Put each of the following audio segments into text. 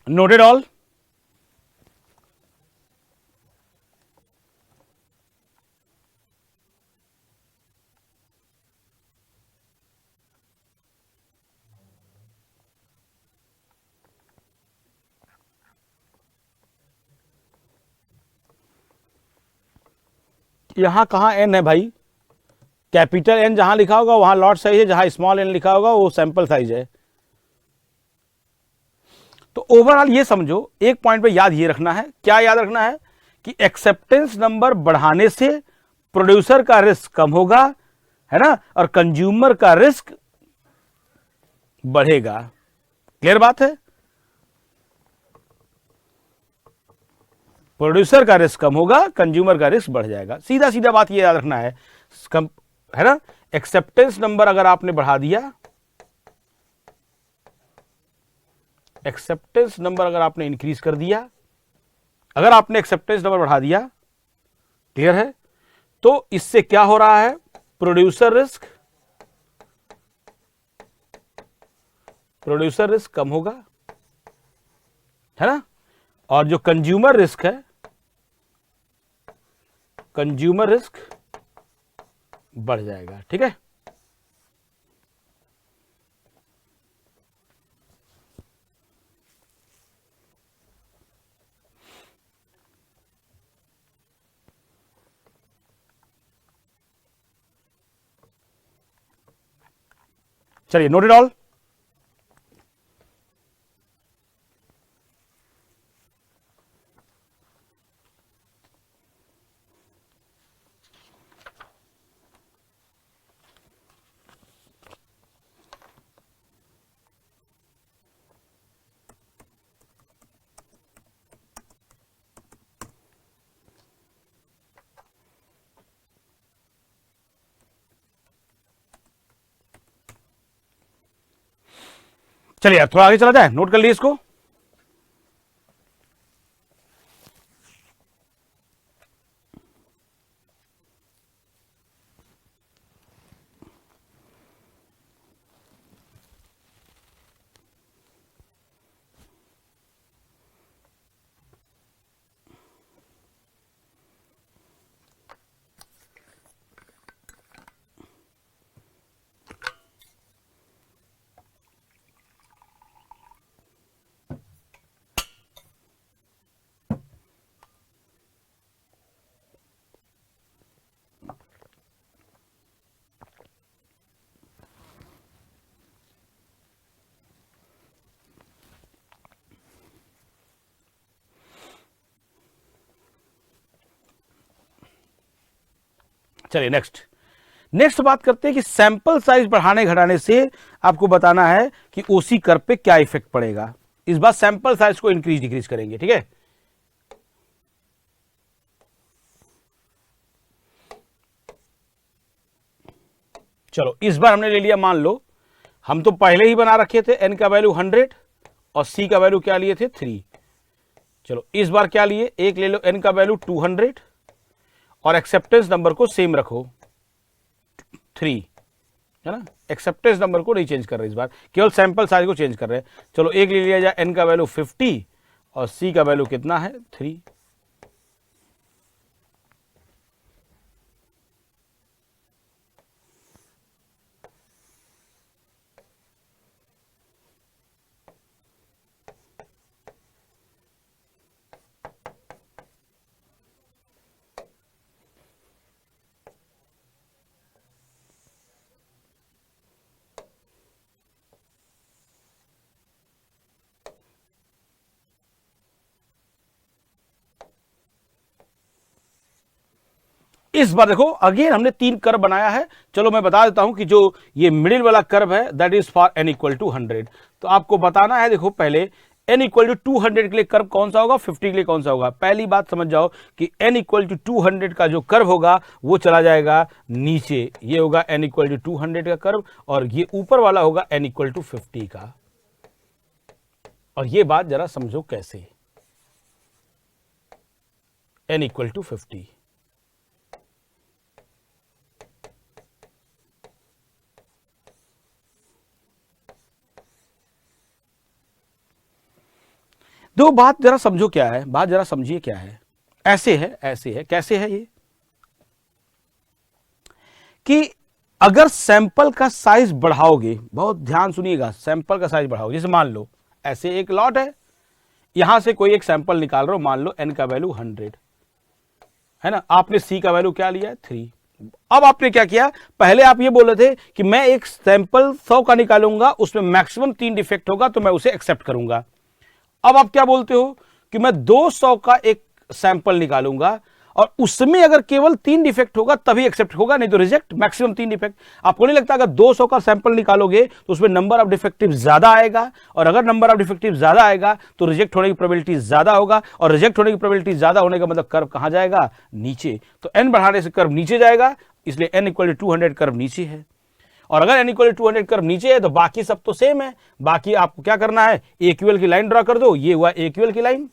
Noted all. यहां कहां N है भाई? कैपिटल एन जहां लिखा होगा वहां लॉट साइज है, जहां स्मॉल एन लिखा होगा वो सैंपल साइज है। तो ओवरऑल ये समझो, एक पॉइंट पे याद ये रखना है, क्या याद रखना है कि एक्सेप्टेंस नंबर बढ़ाने से प्रोड्यूसर का रिस्क कम होगा, है ना, और कंज्यूमर का रिस्क बढ़ेगा। क्लियर बात है? प्रोड्यूसर का रिस्क कम होगा, कंज्यूमर का रिस्क बढ़ जाएगा। सीधा सीधा बात ये याद रखना है, है ना। एक्सेप्टेंस नंबर अगर आपने बढ़ा दिया, एक्सेप्टेंस नंबर अगर आपने इंक्रीज कर दिया, अगर आपने एक्सेप्टेंस नंबर बढ़ा दिया, क्लियर है, तो इससे क्या हो रहा है? प्रोड्यूसर रिस्क कम होगा, है ना, और जो कंज्यूमर रिस्क है, कंज्यूमर रिस्क बढ़ जाएगा। ठीक है, चलिए नोटेड ऑल। चलिए अब थोड़ा आगे चला जाए, नोट कर लिए इसको। चलिए नेक्स्ट बात करते हैं कि सैंपल साइज बढ़ाने घटाने से आपको बताना है कि ओसी कर्व पे क्या इफेक्ट पड़ेगा। इस बार सैंपल साइज को इंक्रीज डिक्रीज करेंगे। ठीक है, चलो इस बार हमने ले लिया, मान लो हम तो पहले ही बना रखे थे एन का वैल्यू 100 और सी का वैल्यू क्या लिए थे 3। चलो इस बार क्या लिए, एक ले लो एन का वैल्यू 200 और एक्सेप्टेंस नंबर को सेम रखो 3, है ना। एक्सेप्टेंस नंबर को नहीं चेंज कर रहे इस बार, केवल सैंपल साइज को चेंज कर रहे हैं। चलो एक ले लिया जाए एन का वैल्यू 50 और सी का वैल्यू कितना है 3। इस बार देखो अगेन हमने 3 कर्व बनाया है। चलो मैं बता देता हूं कि जो ये मिडिल वाला कर्व है that is for n equal to 100। तो आपको बताना है, देखो पहले n इक्वल टू 200 के लिए कर्व कौन सा होगा, 50 के लिए कौन सा होगा। पहली बात समझ जाओ कि n इक्वल टू 200 का जो कर्व होगा वो चला जाएगा नीचे, ये होगा n इक्वल टू 200 का कर्व, और ये ऊपर वाला होगा n इक्वल टू 50 का। और ये बात जरा समझो कैसे, n इक्वल टू 50। देखो बात जरा समझो क्या है, बात जरा समझिए क्या है। ऐसे है, ऐसे है, कैसे है ये कि अगर सैंपल का साइज बढ़ाओगे, बहुत ध्यान सुनिएगा, सैंपल का साइज बढ़ाओगे, जैसे मान लो ऐसे एक लॉट है, यहां से कोई एक सैंपल निकाल रहे हो, मान लो एन का वैल्यू 100 है ना, आपने सी का वैल्यू क्या लिया है 3। अब आपने क्या किया, पहले आप ये बोल रहे थे कि मैं एक सैंपल 100 का निकालूंगा, उसमें मैक्सिमम 3 डिफेक्ट होगा तो मैं उसे एक्सेप्ट करूंगा। अब आप क्या बोलते हो कि मैं 200 का एक सैंपल निकालूंगा और उसमें अगर केवल 3 डिफेक्ट होगा तभी एक्सेप्ट होगा, नहीं तो रिजेक्ट, मैक्सिमम 3 डिफेक्ट। आपको नहीं लगता अगर 200 का सैंपल निकालोगे तो उसमें नंबर ऑफ डिफेक्टिव ज्यादा आएगा, और अगर नंबर ऑफ डिफेक्टिव ज्यादा आएगा तो रिजेक्ट होने की प्रोबेबिलिटी ज्यादा होगा, और रिजेक्ट होने की प्रोबेबिलिटी ज्यादा होने का मतलब कर्व कहां जाएगा, नीचे। तो एन बढ़ाने से कर्व नीचे जाएगा, इसलिए एन इक्वल टू 200 कर्व नीचे है। और अगर एन इक्वल 200 कर्व नीचे है तो बाकी सब तो सेम है, बाकी आपको क्या करना है, एक्यूएल की लाइन ड्रा कर दो, ये हुआ एक्यूएल की लाइन,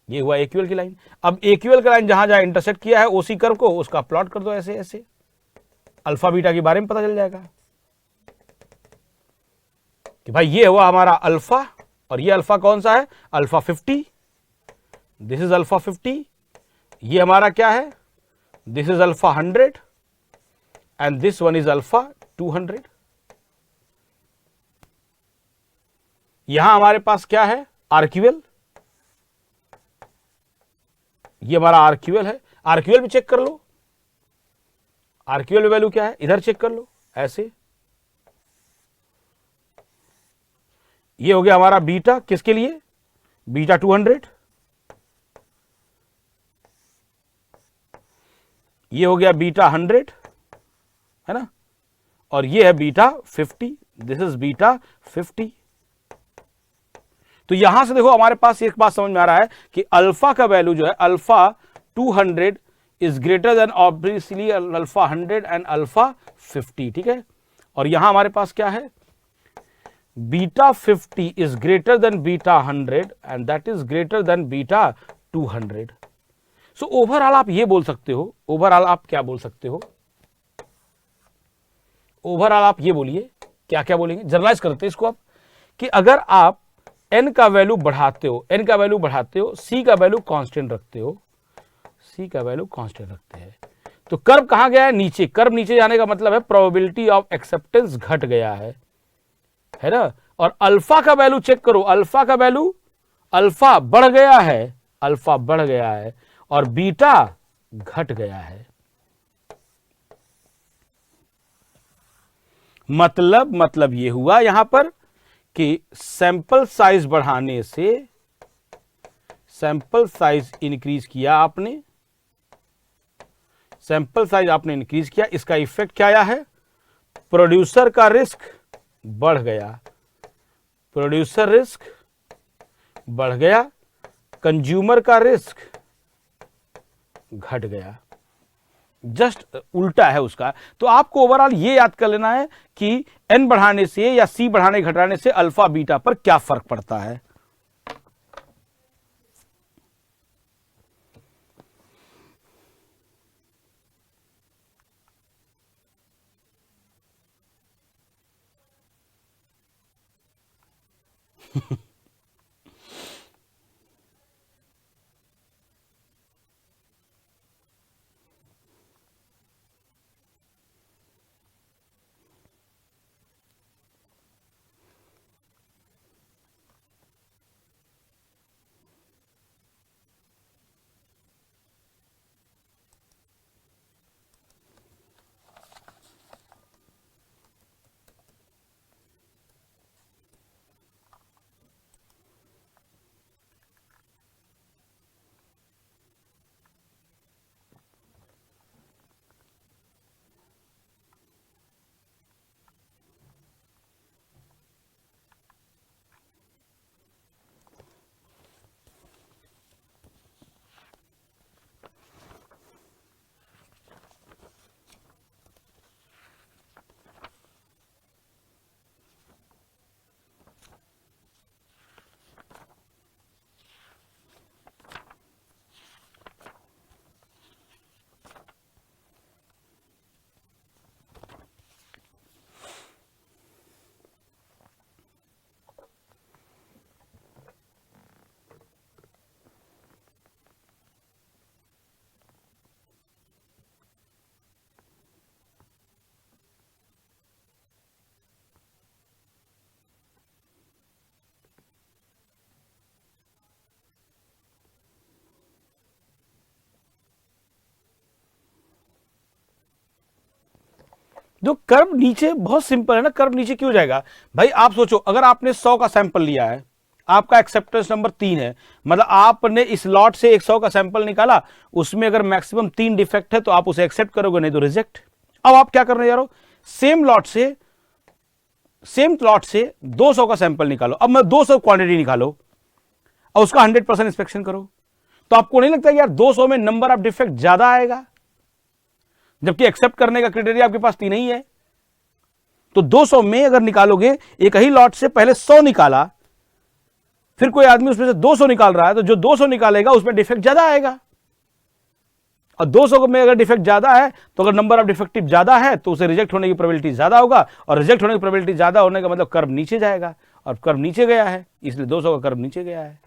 ये हुआ एक्यूएल की लाइन। अब एक्यूएल का लाइन जहां जहां इंटरसेक्ट किया है ओसी कर्व को, उसका प्लॉट कर दो ऐसे ऐसे, अल्फा बीटा के बारे में पता चल जाएगा कि भाई ये हुआ हमारा अल्फा, और ये अल्फा कौन सा है, अल्फा 50, दिस इज अल्फा 50, ये हमारा क्या है, this is alpha 100 and this one is alpha 200। यहां हमारे पास क्या है, आरक्यूएल, ये हमारा आरक्यूएल है, आरक्यूएल भी चेक कर लो, आरक्यूएल वैल्यू क्या है, इधर चेक कर लो ऐसे। ये हो गया हमारा बीटा, किसके लिए, बीटा 200, ये हो गया बीटा 100 है ना, और ये है बीटा 50, दिस इज बीटा 50। तो यहां से देखो हमारे पास एक बात समझ में आ रहा है कि अल्फा का वैल्यू जो है alpha 200 is greater than obviously alpha 100 and alpha 50, ठीक है। और यहां हमारे पास क्या है, beta 50 is greater than beta 100 and that is greater than beta 200। So overall आप ये बोल सकते हो, ओवरऑल आप क्या बोल सकते हो, ओवरऑल आप ये बोलिए, क्या क्या बोलेंगे, जनरलाइज करते हैं इसको आप, कि अगर आप n का वैल्यू बढ़ाते हो, n का वैल्यू बढ़ाते हो, c का वैल्यू कांस्टेंट रखते हो, c का वैल्यू कांस्टेंट रखते हैं, तो कर्व कहां गया है, नीचे। कर्व नीचे जाने का मतलब है प्रोबेबिलिटी ऑफ एक्सेप्टेंस घट गया है ना। और अल्फा का वैल्यू चेक करो, अल्फा का वैल्यू, अल्फा बढ़ गया है, अल्फा बढ़ गया है, और बीटा घट गया है। मतलब ये हुआ यहां पर कि सैंपल साइज बढ़ाने से, सैंपल साइज इंक्रीज किया आपने, सैंपल साइज आपने इंक्रीज किया, इसका इफेक्ट क्या आया है, प्रोड्यूसर का रिस्क बढ़ गया, प्रोड्यूसर रिस्क बढ़ गया, कंज्यूमर का रिस्क घट गया, जस्ट उल्टा है उसका। तो आपको ओवरऑल ये याद कर लेना है कि एन बढ़ाने से या सी बढ़ाने घटाने से अल्फा बीटा पर क्या फर्क पड़ता है। जो कर्व नीचे बहुत सिंपल है ना, कर्व नीचे क्यों जाएगा भाई? आप सोचो, अगर आपने 100 का सैंपल लिया है, आपका एक्सेप्टेंस नंबर 3 है, मतलब आपने इस लॉट से 100 का सैंपल निकाला, उसमें अगर मैक्सिमम 3 डिफेक्ट है तो आप उसे एक्सेप्ट करोगे, नहीं तो रिजेक्ट। अब आप क्या करने जा रहे हो, सेम लॉट से 200 का सैंपल निकालो। अब मैं 200 क्वांटिटी निकालो और उसका 100% इंस्पेक्शन करो, तो आपको नहीं लगता कि यार 200 में नंबर ऑफ डिफेक्ट ज्यादा आएगा, जबकि एक्सेप्ट करने का क्राइटेरिया आपके पास 3 ही है। तो 200 में अगर निकालोगे, एक ही लॉट से पहले 100 निकाला, फिर कोई आदमी उसमें से 200 निकाल रहा है, तो जो 200 निकालेगा उसमें डिफेक्ट ज्यादा आएगा। और 200 में अगर डिफेक्ट ज्यादा है, तो अगर नंबर ऑफ डिफेक्टिव ज्यादा है तो उसे रिजेक्ट होने की प्रोबेबिलिटी ज्यादा होगा, और रिजेक्ट होने की प्रोबेबिलिटी ज्यादा होने का मतलब कर्व नीचे जाएगा, और कर्व नीचे गया है, इसलिए 200 का कर्व नीचे गया है।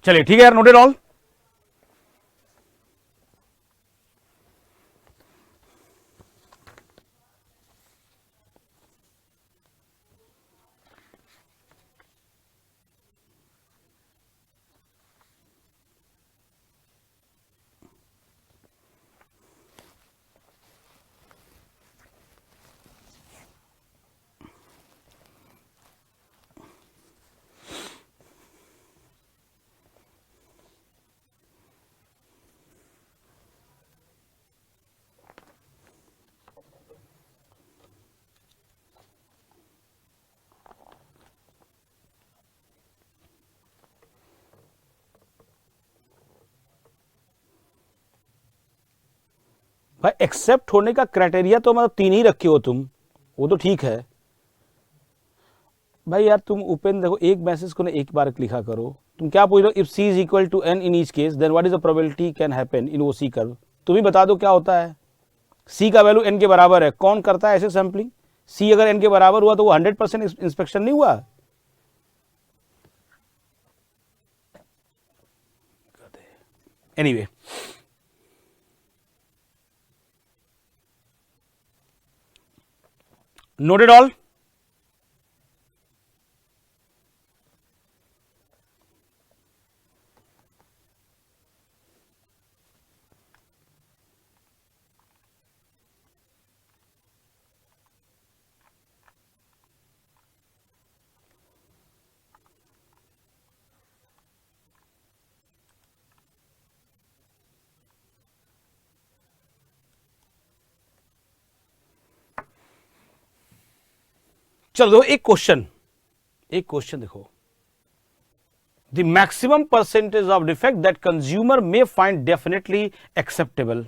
चलिए ठीक है यार, नोटेड ऑल। भाई एक्सेप्ट होने का क्राइटेरिया तो मतलब 3 ही रखे हो तुम, वो तो ठीक है भाई। यार तुम उपेंद्र देखो, एक मैसेज को ना एक बार लिखा करो। तुम क्या पूछ रहे हो, if c is equal to n in each case then what is the probability can happen in वो सी कर्व। तुम ही बता दो क्या होता है। सी का वैल्यू एन के बराबर है, कौन करता है ऐसे सैंपलिंग? सी अगर एन के बराबर हुआ तो वो 100% इंस्पेक्शन नहीं हुआ। Anyway noted all. चलो एक क्वेश्चन देखो, the maximum percentage of defect that consumer may find definitely acceptable.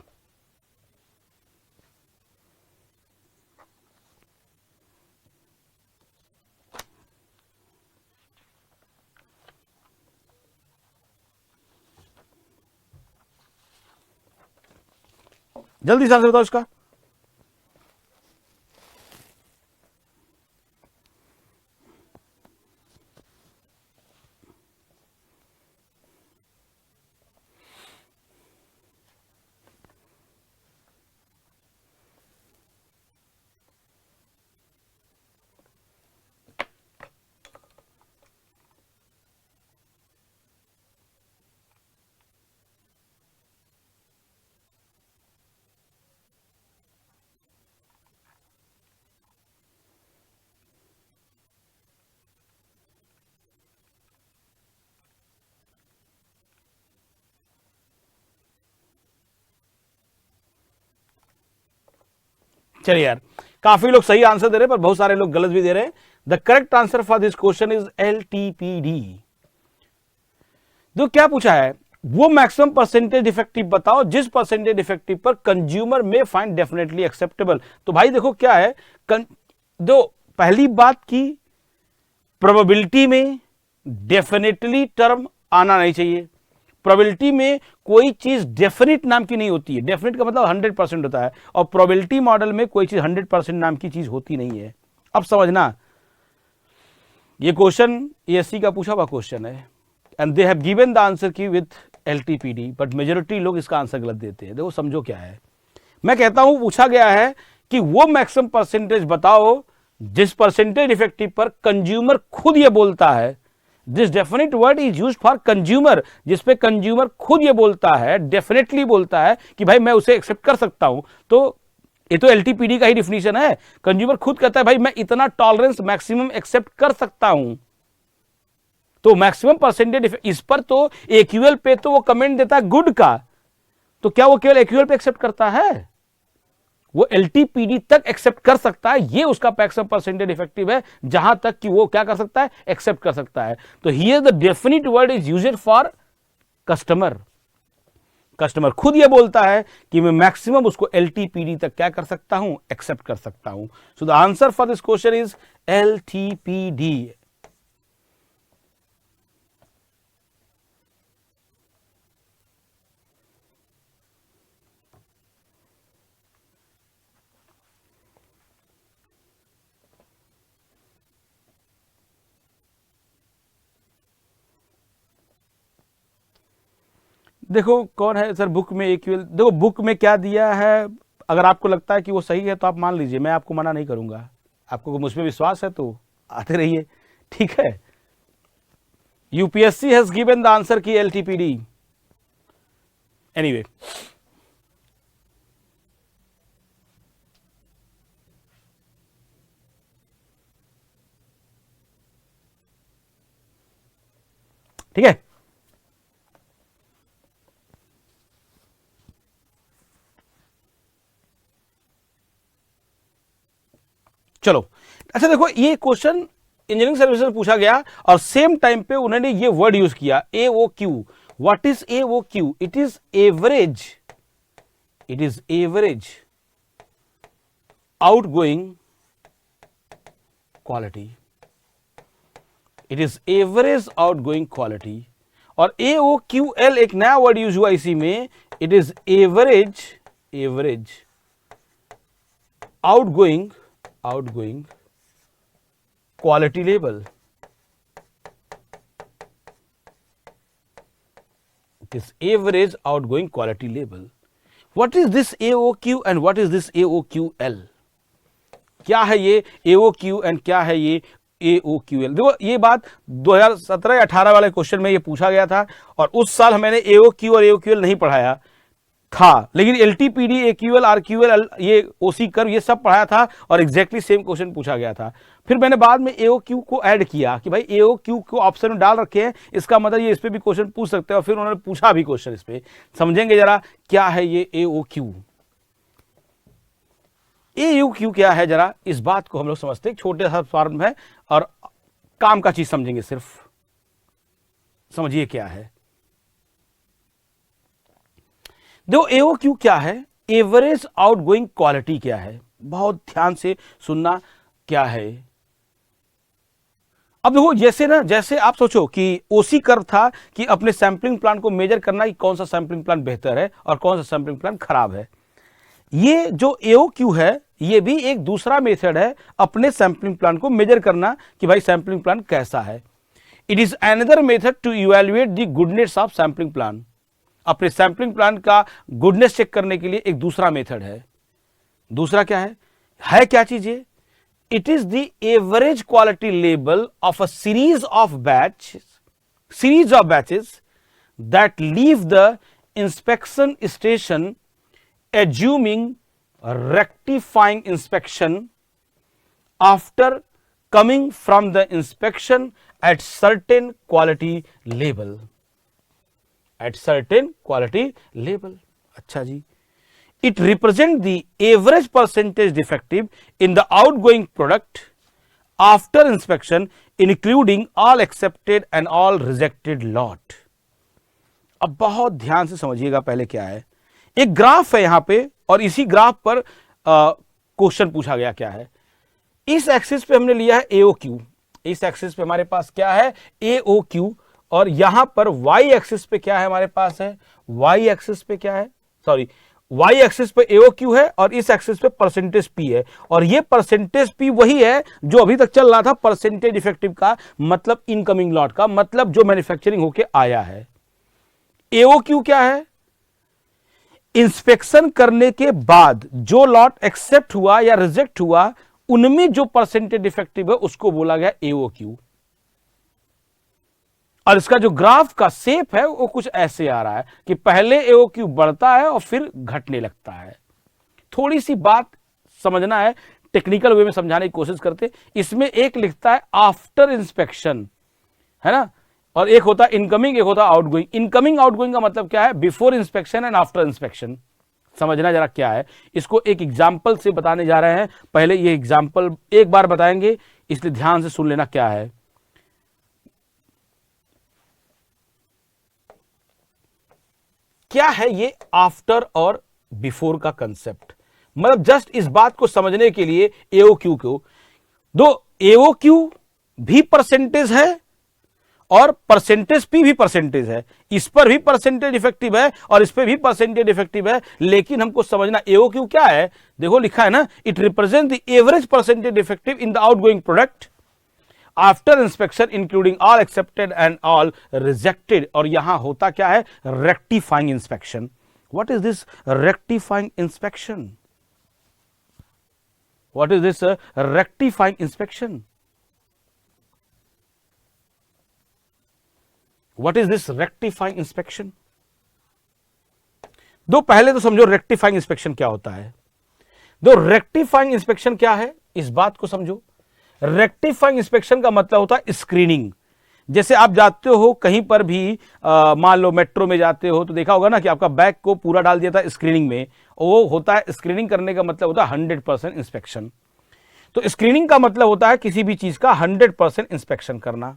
जल्दी से आंसर बताओ इसका। चलिए यार, काफी लोग सही आंसर दे रहे हैं पर बहुत सारे लोग गलत भी दे रहे हैं। The correct answer for this question is LTPD। जो क्या पूछा है, वो मैक्सिमम परसेंटेज डिफेक्टिव बताओ जिस परसेंटेज डिफेक्टिव पर कंज्यूमर में फाइंड डेफिनेटली एक्सेप्टेबल। तो भाई देखो क्या है, जो पहली बात की प्रोबेबिलिटी में डेफिनेटली टर्म आना नहीं चाहिए। प्रोबेबिलिटी में कोई चीज डेफिनेट नाम की नहीं होती है। डेफिनेट का मतलब 100% होता है, और प्रोबेबिलिटी मॉडल में कोई चीज 100% नाम की चीज होती नहीं है। अब समझना, ये क्वेश्चन एएससी का पूछा हुआ क्वेश्चन है, and they have given the answer की विथ एलटीपीडी, बट मेजोरिटी लोग इसका आंसर गलत देते हैं। देखो समझो क्या है, मैं कहता हूं पूछा गया है कि वो मैक्सिमम परसेंटेज बताओ जिस परसेंटेज डिफेक्टिव पर कंज्यूमर खुद ये बोलता है। This definite word is used for consumer, जिसपे कंज्यूमर खुद ये बोलता है, डेफिनेटली बोलता है कि भाई मैं उसे एक्सेप्ट कर सकता हूं। तो ये तो एलटीपीडी का ही डिफिनीशन है। कंज्यूमर खुद कहता है भाई मैं इतना टॉलरेंस मैक्सिमम एक्सेप्ट कर सकता हूं। तो मैक्सिमम परसेंटेज इस पर तो एक्यूएल पे तो वो कमेंट देता है गुड का, तो क्या वो केवल एक्यूएल पे एक्सेप्ट करता है? वो एलटीपीडी तक एक्सेप्ट कर सकता है, ये उसका मैक्सिमम परसेंटेज इफेक्टिव है, जहां तक कि वो क्या कर सकता है, एक्सेप्ट कर सकता है। तो here the definite word is used for customer. Customer खुद ये बोलता है कि मैं मैक्सिमम उसको एलटीपीडी तक क्या कर सकता हूं, एक्सेप्ट कर सकता हूं। So the answer for this question is LTPD. देखो कौन है सर बुक में एक्यूएल, देखो बुक में क्या दिया है, अगर आपको लगता है कि वो सही है तो आप मान लीजिए, मैं आपको मना नहीं करूंगा। आपको मुझ पर विश्वास है तो आते रहिए, ठीक है। UPSC has given the answer की एलटीपीडी। एनीवे, ठीक है। चलो अच्छा, देखो ये क्वेश्चन इंजीनियरिंग सर्विसेज में पूछा गया और सेम टाइम पे उन्होंने ये वर्ड यूज किया AOQ। What is AOQ? It is average, it is average outgoing quality, it is average outgoing quality. और AOQL एक नया वर्ड यूज हुआ इसी में, it is average, average outgoing, outgoing quality label. It is average outgoing quality label. What is this AOQ and what is this AOQL? क्या है ये AOQ and क्या है ये AOQL? देखो ये बात 2017-18 वाले क्वेश्चन में ये पूछा गया था, और उस साल मैंने AOQ और AOQL नहीं पढ़ाया था, लेकिन एलटीपीडी, एक्यूएल, आरक्यूएल, ये ओसी कर्व, ये सब पढ़ाया था और एग्जैक्टली सेम क्वेश्चन पूछा गया था। फिर मैंने बाद में एओक्यू को ऐड किया कि भाई एओक्यू को ऑप्शन में डाल रखे हैं, इसका मतलब ये इस पे भी क्वेश्चन पूछ सकते हैं, और फिर उन्होंने पूछा भी क्वेश्चन इस पे। समझेंगे जरा क्या है ये एओक्यू। एओक्यू क्या है, जरा इस बात को हम लोग समझते हैं। छोटे सा फॉर्म है और काम का चीज समझेंगे, सिर्फ समझिए क्या है। देखो एओक्यू क्या है, एवरेज आउटगोइंग क्वालिटी क्या है, बहुत ध्यान से सुनना क्या है। अब देखो जैसे ना, जैसे आप सोचो कि ओसी कर्व था कि अपने सैंपलिंग प्लान को मेजर करना कि कौन सा सैंपलिंग प्लान बेहतर है और कौन सा सैंपलिंग प्लान खराब है। ये जो एओक्यू है ये भी एक दूसरा मेथड है अपने सैंपलिंग प्लान को मेजर करना कि भाई सैंपलिंग प्लान कैसा है। It is another method to evaluate the goodness of sampling plan. अपने सैंपलिंग प्लान का गुडनेस चेक करने के लिए एक दूसरा मेथड है। दूसरा क्या है क्या चीज ये? It is the average quality level of a series of batches that leave the inspection station assuming rectifying inspection after coming from the inspection at certain quality level, at certain quality level। अच्छा जी, it represents the average percentage defective in the outgoing product after inspection including all accepted and all rejected lot। अब बहुत ध्यान से समझिएगा पहले क्या है। एक ग्राफ है यहां पे और इसी ग्राफ पर क्वेश्चन पूछा गया क्या है। इस एक्सिस पे हमने लिया है एओक्यू, इस एक्सिस पे हमारे पास क्या है एओक्यू, और यहां पर y एक्सिस पे क्या है हमारे पास है, y एक्सिस पे क्या है, सॉरी y एक्सिस पे AOQ है और इस एक्सिस पे परसेंटेज P है, और ये परसेंटेज P वही है जो अभी तक चल रहा था परसेंटेज इफेक्टिव का, मतलब इनकमिंग लॉट का, मतलब जो मैन्युफैक्चरिंग होके आया है। AOQ क्या है, इंस्पेक्शन करने के बाद जो लॉट एक्सेप्ट हुआ या रिजेक्ट हुआ उनमें जो परसेंटेज डिफेक्टिव है उसको बोला गया AOQ। और इसका जो ग्राफ का शेप है वो कुछ ऐसे आ रहा है कि पहले AOQ बढ़ता है और फिर घटने लगता है। थोड़ी सी बात समझना है, टेक्निकल वे में समझाने की कोशिश करते। इसमें एक लिखता है आफ्टर इंस्पेक्शन, है ना, और एक होता है इनकमिंग, एक होता है आउटगोइंग। इनकमिंग आउटगोइंग का मतलब क्या है, before inspection and after inspection. समझना जरा क्या है, इसको एक एग्जाम्पल से बताने जा रहे हैं। पहले ये एग्जाम्पल एक बार बताएंगे, इसलिए ध्यान से सुन लेना क्या है। क्या है ये आफ्टर और बिफोर का कंसेप्ट, मतलब जस्ट इस बात को समझने के लिए AOQ को दो, AOQ भी परसेंटेज है और परसेंटेज P भी परसेंटेज है, इस पर भी परसेंटेज इफेक्टिव है और इस पर भी परसेंटेज इफेक्टिव है, लेकिन हमको समझना AOQ क्या है। देखो लिखा है ना, it represent the average percentage effective in the outgoing product after inspection including all accepted and all rejected. और यहां होता क्या है, rectifying inspection. What is this rectifying inspection, what is this rectifying inspection, what is this rectifying inspection. दो पहले तो समझो rectifying inspection क्या होता है। दो रेक्टिफाइंग इंस्पेक्शन क्या है इस बात को समझो। रेक्टिफाइंग इंस्पेक्शन का मतलब होता है स्क्रीनिंग। जैसे आप जाते हो कहीं पर भी, मान लो मेट्रो में जाते हो तो देखा होगा ना कि आपका बैग को पूरा डाल दिया था स्क्रीनिंग में, वो होता है स्क्रीनिंग करने का मतलब होता है 100% इंस्पेक्शन। तो स्क्रीनिंग का मतलब होता है किसी भी चीज का 100% इंस्पेक्शन करना।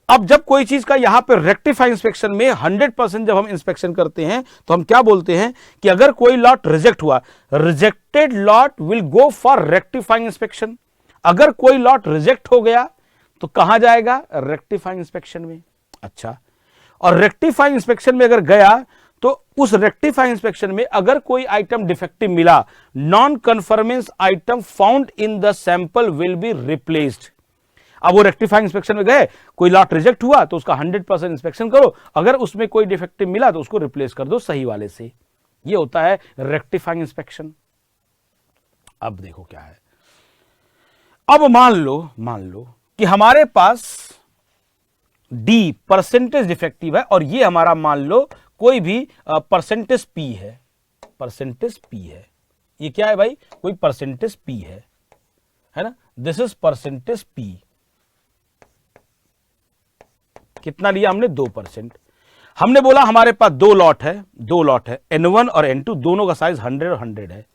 अब जब कोई चीज का यहां पर रेक्टिफाइंग इंस्पेक्शन में 100% जब हम इंस्पेक्शन करते हैं तो हम क्या बोलते हैं कि अगर कोई लॉट रिजेक्ट हुआ, rejected lot will go for rectifying inspection. अगर कोई लॉट रिजेक्ट हो गया तो कहां जाएगा, रेक्टिफाइंग इंस्पेक्शन में। अच्छा, और रेक्टिफाइंग इंस्पेक्शन में अगर गया तो उस रेक्टिफाइंग इंस्पेक्शन में अगर कोई आइटम डिफेक्टिव मिला, non conformance item found in the sample will be replaced. अब वो रेक्टिफाइंग इंस्पेक्शन में गए, कोई लॉट रिजेक्ट हुआ तो उसका 100% इंस्पेक्शन करो, अगर उसमें कोई डिफेक्टिव मिला तो उसको रिप्लेस कर दो सही वाले से। ये होता है रेक्टिफाइंग इंस्पेक्शन। अब देखो क्या है, अब मान लो कि हमारे पास D परसेंटेज डिफेक्टिव है और ये हमारा मान लो कोई भी परसेंटेज P है, परसेंटेज P है। ये क्या है भाई, कोई परसेंटेज P है ना, दिस इज परसेंटेज P। कितना लिया हमने, 2%। हमने बोला हमारे पास दो लॉट है N1 और N2, दोनों का साइज 100 और 100 है।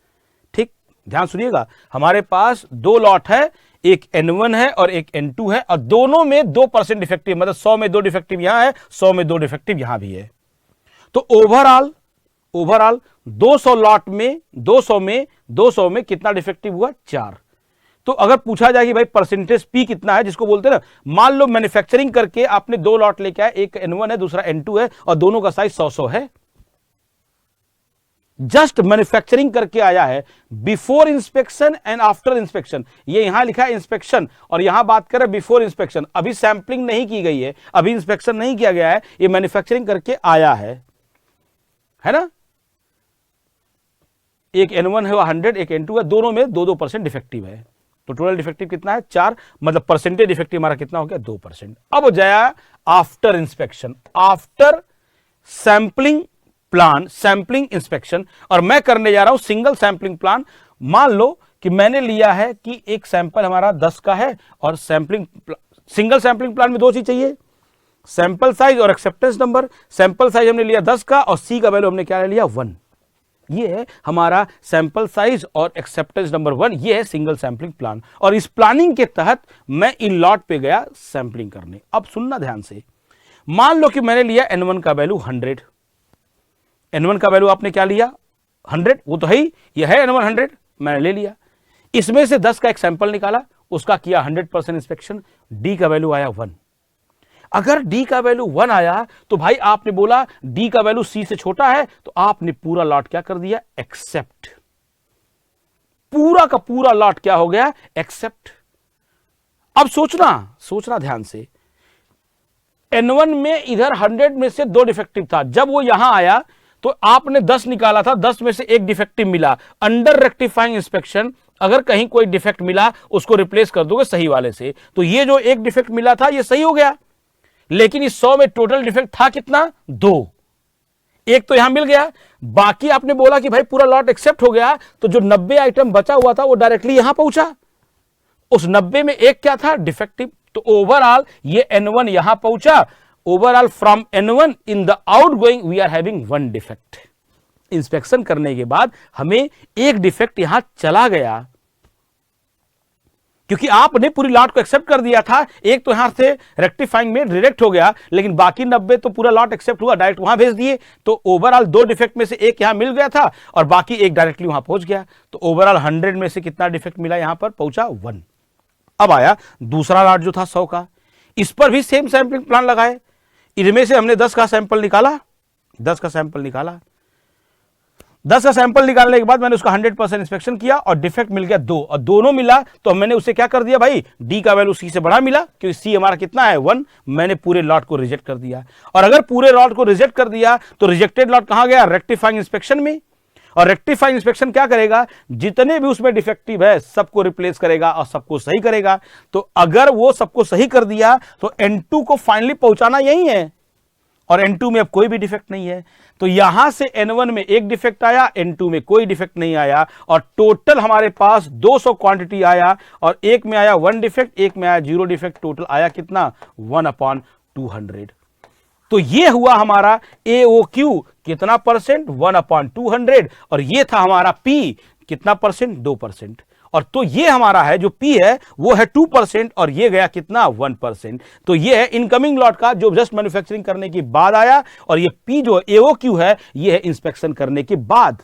ठीक, ध्यान सुनिएगा, हमारे पास दो लॉट है, एक N1 है और एक N2 है, और दोनों में 2% डिफेक्टिव, मतलब 100 में 2 डिफेक्टिव यहां है, 100 में 2 डिफेक्टिव यहां भी है। तो ओवरऑल 200 लॉट में 200 में कितना डिफेक्टिव हुआ, 4। तो अगर पूछा जाए कि भाई परसेंटेज P कितना है, जिसको बोलते हैं ना, मान लो मैन्युफैक्चरिंग करके आपने दो लॉट लेके आए, एक N1 है दूसरा N2 है और दोनों का साइज 100 है। जस्ट मैन्युफैक्चरिंग करके आया है, before inspection and after inspection. ये यहां लिखा है इंस्पेक्शन और यहां बात करें बिफोर इंस्पेक्शन। अभी सैंपलिंग नहीं की गई है, अभी इंस्पेक्शन नहीं किया गया है, ये मैन्युफैक्चरिंग करके आया है ना। एक N1 है 100, एक N2 है, दोनों में 2% डिफेक्टिव है। तो टोटल डिफेक्टिव कितना है, 4, मतलब परसेंटेज डिफेक्टिव हमारा कितना हो गया, 2%। अब जाया after inspection, after sampling plan, sampling inspection, और मैं करने जा रहा हूं सिंगल सैंपलिंग प्लान। मान लो कि मैंने लिया है कि एक सैंपल हमारा 10 का है और सिंगल सैंपलिंग प्लान में दो चीज चाहिए, सैंपल साइज और एक्सेप्टेंस नंबर। सैंपल साइज हमने लिया 10 का और C का वैल्यू हमने क्या ले लिया, 1। ये है हमारा सैंपल साइज और एक्सेप्टेंस नंबर 1, ये है सिंगल सैंपलिंग प्लान। और इस प्लानिंग के तहत मैं इन लॉट पे गया सैंपलिंग करने। अब सुनना ध्यान से, मान लो कि मैंने लिया N1 का वैल्यू 100, N1 का वैल्यू आपने क्या लिया, 100, वो तो है ही, ये है N1 100, मैंने ले लिया। इसमें से 10 का एक सैंपल निकाला, उसका किया 100% इंस्पेक्शन, D का वैल्यू आया 1। अगर डी का वैल्यू 1 आया तो भाई आपने बोला डी का वैल्यू सी से छोटा है, तो आपने पूरा लॉट क्या कर दिया, एक्सेप्ट। पूरा का पूरा लॉट क्या हो गया, एक्सेप्ट। अब सोचना सोचना ध्यान से, N1 में इधर 100 में से 2 डिफेक्टिव था, जब वो यहां आया तो आपने 10 निकाला था, 10 में से एक डिफेक्टिव मिला। अंडर रेक्टिफाइंग इंस्पेक्शन अगर कहीं कोई डिफेक्ट मिला उसको रिप्लेस कर दोगे सही वाले से, तो ये जो एक डिफेक्ट मिला था ये सही हो गया। लेकिन इस 100 में टोटल डिफेक्ट था कितना, 2। एक तो यहां मिल गया, बाकी आपने बोला कि भाई पूरा लॉट एक्सेप्ट हो गया, तो जो 90 आइटम बचा हुआ था वो डायरेक्टली यहां पहुंचा। उस 90 में एक क्या था, डिफेक्टिव। तो ओवरऑल ये N1 यहां पहुंचा। Overall from N1 in the outgoing we are having 1 defect. Inspection करने के बाद हमें एक डिफेक्ट यहां चला गया, क्योंकि आपने पूरी लॉट को एक्सेप्ट कर दिया था। एक तो यहां से रेक्टिफाइंग में रिजेक्ट हो गया, लेकिन बाकी 90 तो पूरा लॉट एक्सेप्ट हुआ, डायरेक्ट वहां भेज दिए। तो ओवरऑल 2 डिफेक्ट में से एक यहां मिल गया था और बाकी एक डायरेक्टली वहां पहुंच गया। तो ओवरऑल 100 में से कितना डिफेक्ट मिला, यहां पर पहुंचा 1। अब आया दूसरा लॉट जो था 100 का, इस पर भी सेम सैंपलिंग प्लान लगाए। इनमें से हमने 10 का सैंपल निकाला, 10 का सैंपल निकाला। 10 का सैंपल निकालने के बाद मैंने उसका 100% इंस्पेक्शन किया और डिफेक्ट मिल गया 2, और दोनों मिला तो मैंने उसे क्या कर दिया भाई, डी का वैल्यू सी से बड़ा मिला, क्योंकि सी हमारा कितना है 1। मैंने पूरे लॉट को रिजेक्ट कर दिया। और अगर पूरे लॉट को रिजेक्ट कर दिया तो रिजेक्टेड लॉट कहां गया, रेक्टिफाइंग इंस्पेक्शन में। और रेक्टिफाइंग इंस्पेक्शन क्या करेगा, जितने भी उसमें डिफेक्टिव है सबको रिप्लेस करेगा और सबको सही करेगा। तो अगर वो सबको सही कर दिया तो N2 को फाइनली पहुंचाना यही है, और N2 में अब कोई भी डिफेक्ट नहीं है। तो यहां से N1 में एक डिफेक्ट आया, N2 में कोई डिफेक्ट नहीं आया, और टोटल हमारे पास 200 क्वांटिटी आया, और एक में आया 1 डिफेक्ट, एक में आया 0 डिफेक्ट। टोटल आया कितना, 1/200। तो ये हुआ हमारा AOQ कितना परसेंट, 1/200। और ये था हमारा P कितना परसेंट, 2%। और तो ये हमारा है जो P है वो है 2%, और ये गया कितना, 1%। तो ये है इनकमिंग लॉट का जो जस्ट मैन्युफैक्चरिंग करने के बाद आया, और ये P जो AOQ है ये है इंस्पेक्शन करने के बाद।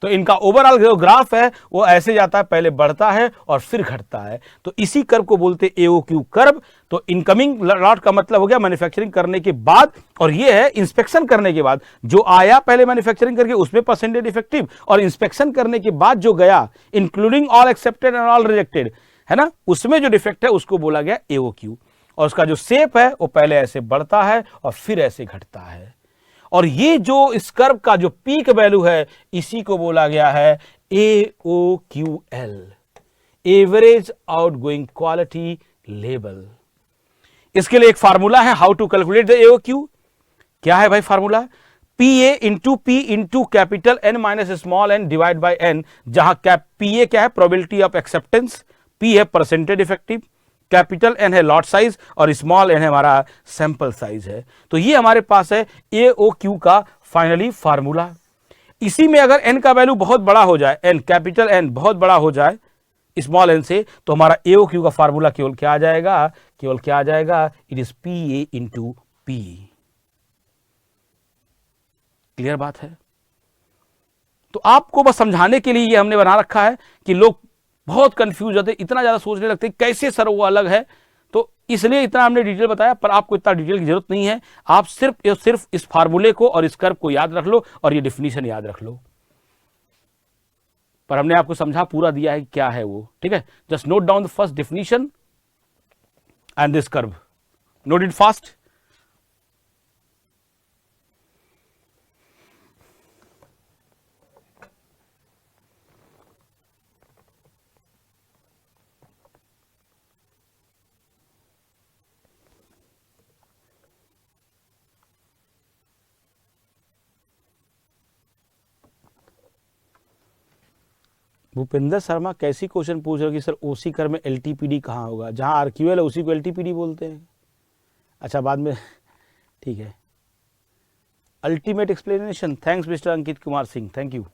तो इनका ओवरऑल जो ग्राफ है वो ऐसे जाता है, पहले बढ़ता है और फिर घटता है। तो इसी कर्व को बोलते हैं AOQ कर्व। तो इनकमिंग लॉट का मतलब हो गया मैन्युफैक्चरिंग करने के बाद, और ये है इंस्पेक्शन करने के बाद। जो आया पहले मैन्युफैक्चरिंग करके उसमें परसेंटेज डिफेक्टिव, और इंस्पेक्शन करने के बाद जो गया including all accepted and all rejected, है ना, उसमें जो डिफेक्ट है उसको बोला गया AOQ। और उसका जो शेप है वो पहले ऐसे बढ़ता है और फिर ऐसे घटता है। और ये जो इस कर्व का जो पीक वैल्यू है इसी को बोला गया है AOQL, average outgoing quality level. इसके लिए एक फार्मूला है, how to calculate the AOQ। क्या है भाई formula, PA into P into capital N minus small n divide by N, जहां PA क्या है, प्रोबेबिलिटी ऑफ एक्सेप्टेंस, P है परसेंटेज इफेक्टिव, कैपिटल N है लॉट साइज, और स्मॉल n है हमारा सैंपल साइज है। तो ये हमारे पास है AOQ का फाइनली फार्मूला। इसी में अगर n का वैल्यू बहुत बड़ा हो जाए, n कैपिटल N बहुत बड़ा हो जाए स्मॉल n से, तो हमारा AOQ का फार्मूला केवल क्या आ जाएगा, केवल क्या आ जाएगा, it is PA into P। Clear बात है। तो आपको बस समझाने के लिए ये हमने बना रखा है कि लोग बहुत कंफ्यूज होते, इतना ज्यादा सोचने लगते कैसे सर वो अलग है। तो इसलिए इतना हमने डिटेल बताया, पर आपको इतना डिटेल की जरूरत नहीं है। आप सिर्फ इस फार्मूले को और इस कर्व को याद रख लो और ये डेफिनेशन याद रख लो। पर हमने आपको समझा पूरा दिया है क्या है वो, ठीक है। Just note down the first definition and this curve, note it fast. Bhupendra Sharma कैसी क्वेश्चन पूछ रहे हो कि सर ओसी कर में LTPD कहाँ होगा, जहां RQL है उसी को LTPD बोलते हैं। अच्छा बाद में, ठीक है। Ultimate explanation, thanks mister Ankit Kumar Singh, thank you.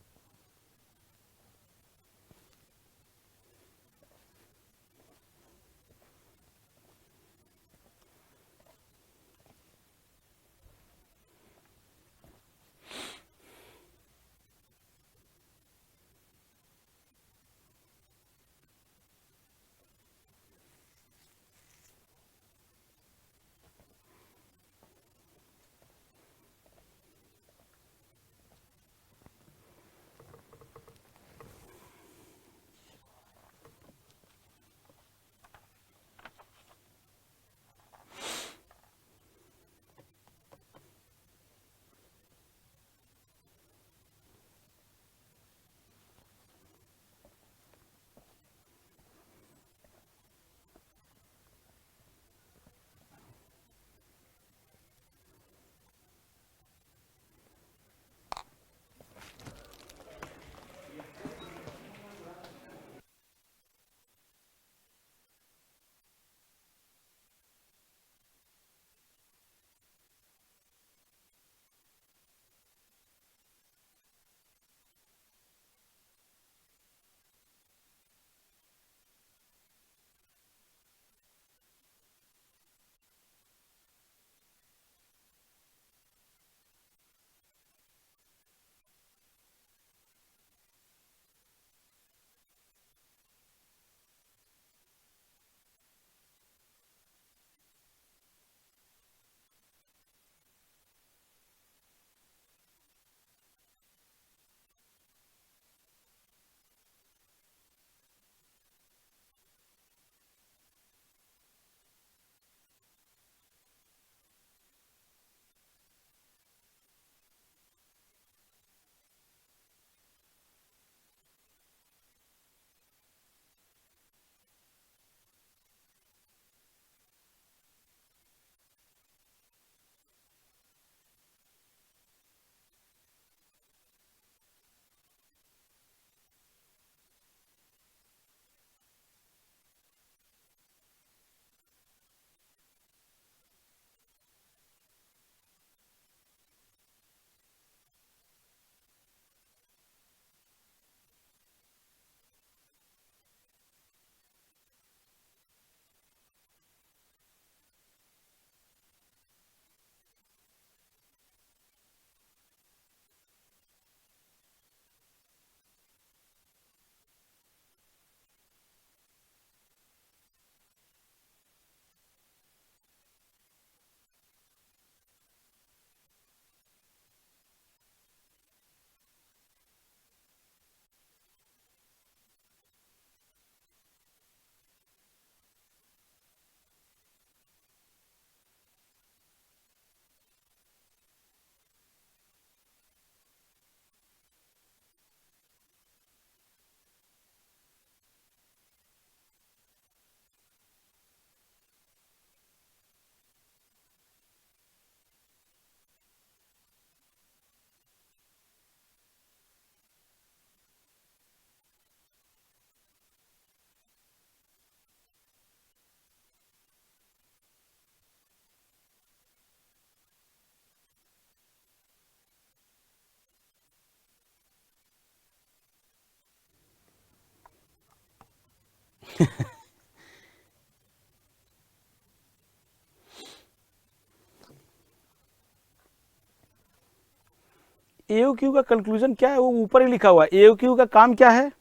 AOQ का कंक्लूजन क्या है, वो ऊपर ही लिखा हुआ है। एओक्यू का काम क्या है?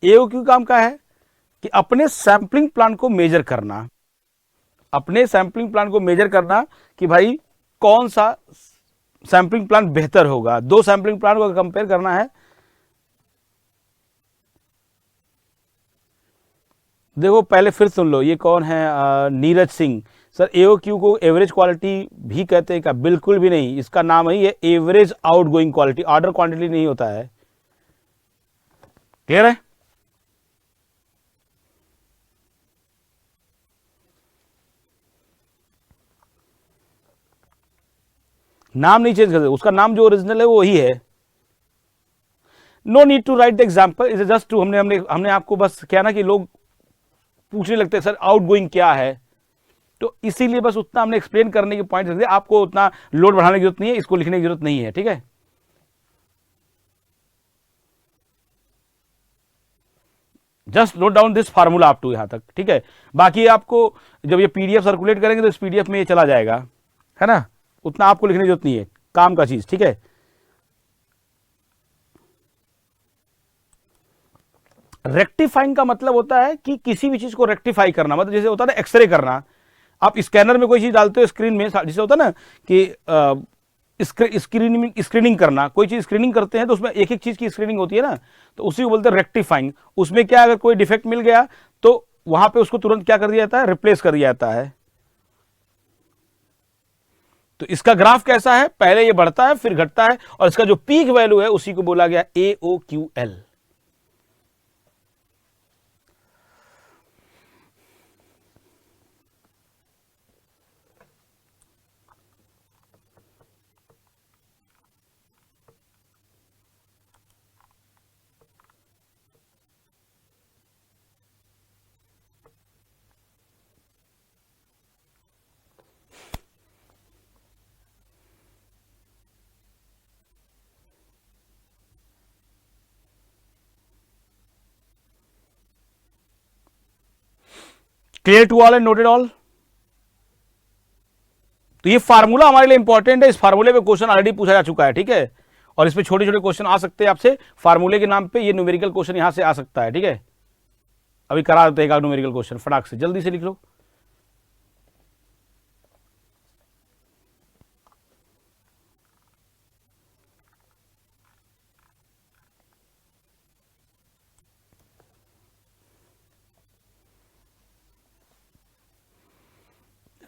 एओक्यू काम क्या है कि अपने सैंपलिंग प्लान को मेजर करना, अपने सैंपलिंग प्लान को मेजर करना कि भाई कौन सा सैंपलिंग प्लान बेहतर होगा। दो सैंपलिंग प्लान को कंपेयर करना है। देखो पहले फिर सुन लो, ये कौन है? नीरज सिंह। सर एओक्यू को एवरेज क्वालिटी भी कहते हैं क्या? बिल्कुल भी नहीं, इसका नाम ही है average outgoing quality, order quantity नहीं होता है। क्लियर है? नाम नहीं चेंज करते, उसका नाम जो ओरिजिनल है वो वही है। No need to write the example, is just to हमने हमने हमने आपको बस क्या ना कि लोग पूछने लगते हैं सर आउटगोइंग क्या है, तो इसीलिए बस उतना हमने एक्सप्लेन करने के पॉइंट रख दिया। आपको उतना लोड बढ़ाने की जरूरत नहीं है, इसको लिखने की जरूरत नहीं है। ठीक है, just note down this formula up to यहां तक। ठीक है, बाकी आपको जब ये पीडीएफ सर्कुलेट करेंगे तो इस पीडीएफ में ये चला जाएगा, है ना, उतना आपको लिखने की जरूरत नहीं है, काम का चीज। ठीक है, रेक्टिफाइंग का मतलब होता है कि किसी भी चीज को रेक्टिफाई करना, मतलब जैसे होता है ना एक्सरे करना। आप स्कैनर में कोई चीज डालते हो स्क्रीन में, जैसे होता है ना कि स्क्रीनिंग करना, कोई चीज स्क्रीनिंग करते हैं तो उसमें एक एक चीज की स्क्रीनिंग होती है ना, तो उसी को बोलते हैं रेक्टिफाइंग। उसमें क्या, अगर कोई डिफेक्ट मिल गया तो वहां पे उसको तुरंत क्या कर दिया जाता है? रिप्लेस कर दिया जाता है। तो इसका ग्राफ कैसा है? पहले ये बढ़ता है फिर घटता है, और इसका जो पीक वैल्यू है उसी को बोला गया AOQL। Clear to all and noted all? तो ये फार्मूला हमारे लिए इंपॉर्टेंट है, इस फार्मूले पे क्वेश्चन ऑलरेडी पूछा जा चुका है। ठीक है, और इसमें छोटे छोटे क्वेश्चन आ सकते हैं आपसे फार्मूले के नाम पे, ये न्यूमेरिकल क्वेश्चन यहां से आ सकता है। ठीक है, अभी करा देते हैं न्यूमेरिकल क्वेश्चन, फटाक से जल्दी से लिख लो।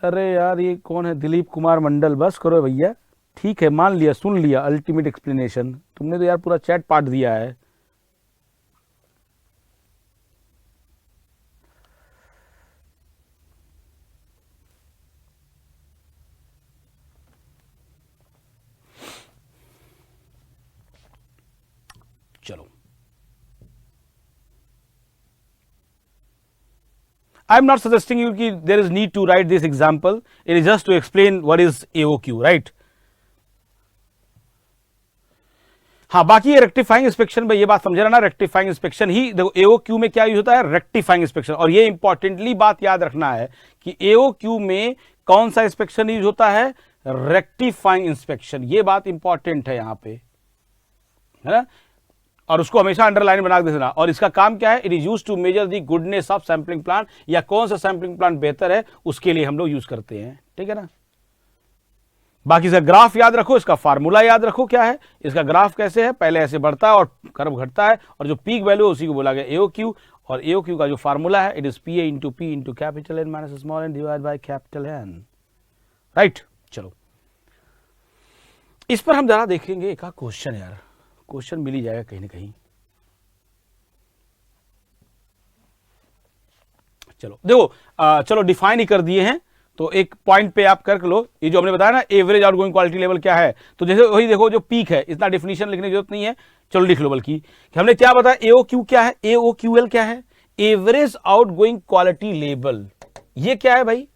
अरे यार ये कौन है? दिलीप कुमार मंडल। बस करो भैया, ठीक है, मान लिया, सुन लिया अल्टीमेट एक्सप्लेनेशन। तुमने तो यार पूरा चैट पाट दिया है। चलो, I am not suggesting you कि there is need to write this example. It is just to explain what is AOQ, right? हाँ, बाकी ये रेक्टिफाइंग इंस्पेक्शन में ये बात समझ रहा ना, रेक्टिफाइंग इंस्पेक्शन ही देखो AOQ में क्या यूज होता है? Rectifying inspection. और ये इंपॉर्टेंटली बात याद रखना है कि AOQ में कौन सा इंस्पेक्शन यूज होता है? Rectifying inspection. ये बात इंपॉर्टेंट है यहां पे, है ना, और उसको हमेशा अंडरलाइन बना देना। और इसका काम क्या है? It is use to measure the goodness of sampling plan, या कौन सा सैंपलिंग प्लान बेहतर है उसके लिए हम लोग यूज करते हैं। ठीक है ना, बाकी इसका ग्राफ याद रखो, इसका फार्मूला याद रखो क्या है, इसका ग्राफ कैसे है, पहले ऐसे बढ़ता है और कर्व घटता है, और जो पीक वैल्यू है उसी को बोला गया AOQ। और AOQ का जो फार्मूला है, it is PA into P into capital N minus small n divide by capital N। Right, चलो इस पर हम जरा देखेंगे एक क्वेश्चन। यार क्वेश्चन मिल ही जाएगा कहीं ना कहीं। चलो देखो, चलो डिफाइन ही कर दिए हैं, तो एक पॉइंट पे आप कर लो। ये जो हमने बताया ना एवरेज आउटगोइंग क्वालिटी लेवल क्या है, तो जैसे वही देखो जो पीक है, इतना डिफिनीशन लिखने की जरूरत नहीं है, चलो लिख लो। बल्कि कि हमने क्या बताया, AOQ क्या है, AOQL क्या है? Average outgoing quality level. ये क्या है भाई?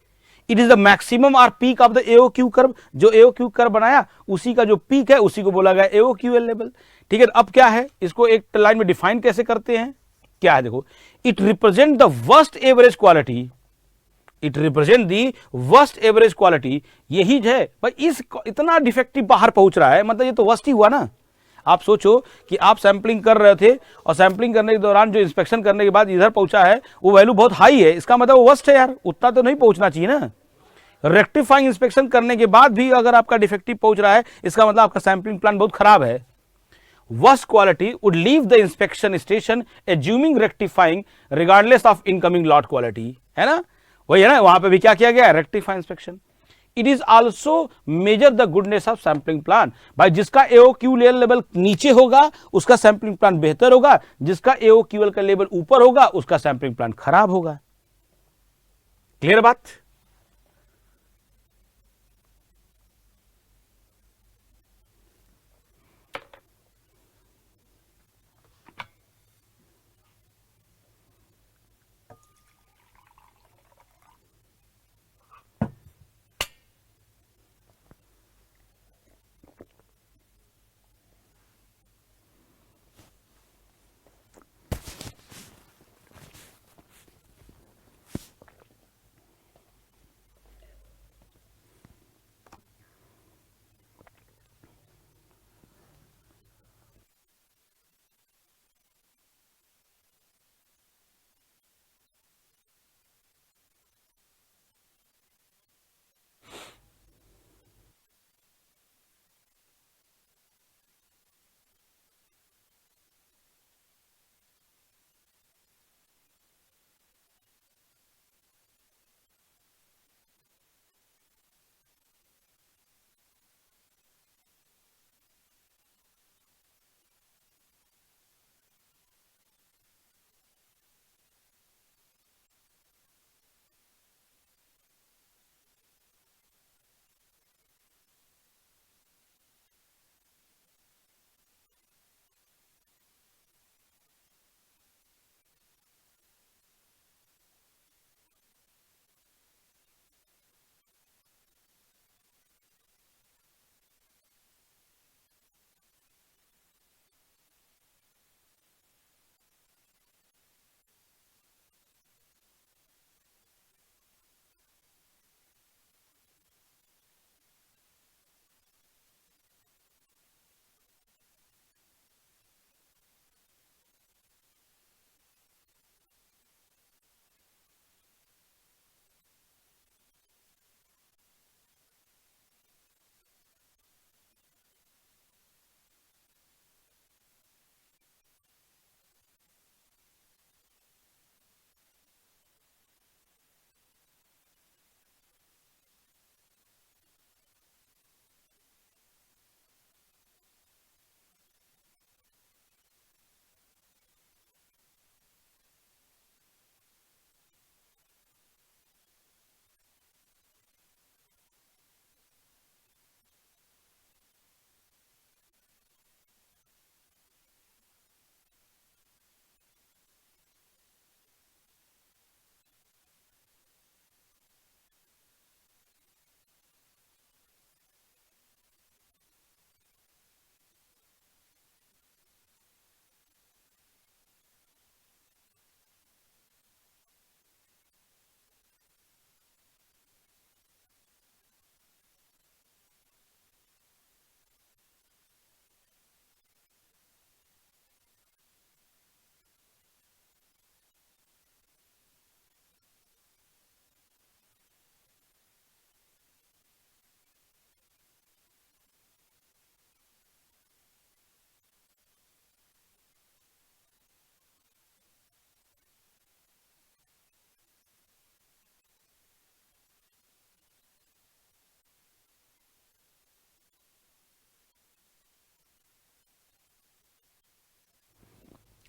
It is the maximum or peak of the AOQ curve. जो AOQ कर्व बनाया उसी का जो पीक है उसी को बोला गया AOQL लेवल। ठीक है, अब क्या है, इसको एक लाइन में डिफाइन कैसे करते हैं? क्या है देखो, it represent the worst average quality, it represent the worst average quality. यही है भाई, इस इतना डिफेक्टिव बाहर पहुंच रहा है, मतलब ये तो वर्स्ट ही हुआ ना। आप सोचो कि आप सैंपलिंग कर रहे थे और सैंपलिंग करने के दौरान जो इंस्पेक्शन करने के बाद इधर पहुंचा है वो वैल्यू बहुत हाई है, इसका मतलब वो वर्स्ट है यार, उतना तो नहीं पहुंचना चाहिए ना। रेक्टिफाइंग इंस्पेक्शन करने के बाद भी अगर आपका डिफेक्टिव पहुंच रहा है, इसका मतलब आपका सैंपलिंग प्लान बहुत खराब है। Worst quality would leave the inspection station assuming rectifying regardless of incoming lot quality, है ना, वही है ना, वहां पे भी क्या किया गया है, rectify inspection. It is also major the goodness of sampling plan. भाई जिसका एओक्यूएल लेवल नीचे होगा उसका सैंपलिंग प्लान बेहतर होगा, जिसका एओक्यूएल का लेवल ऊपर होगा उसका सैंपलिंग प्लान खराब होगा। क्लियर बात?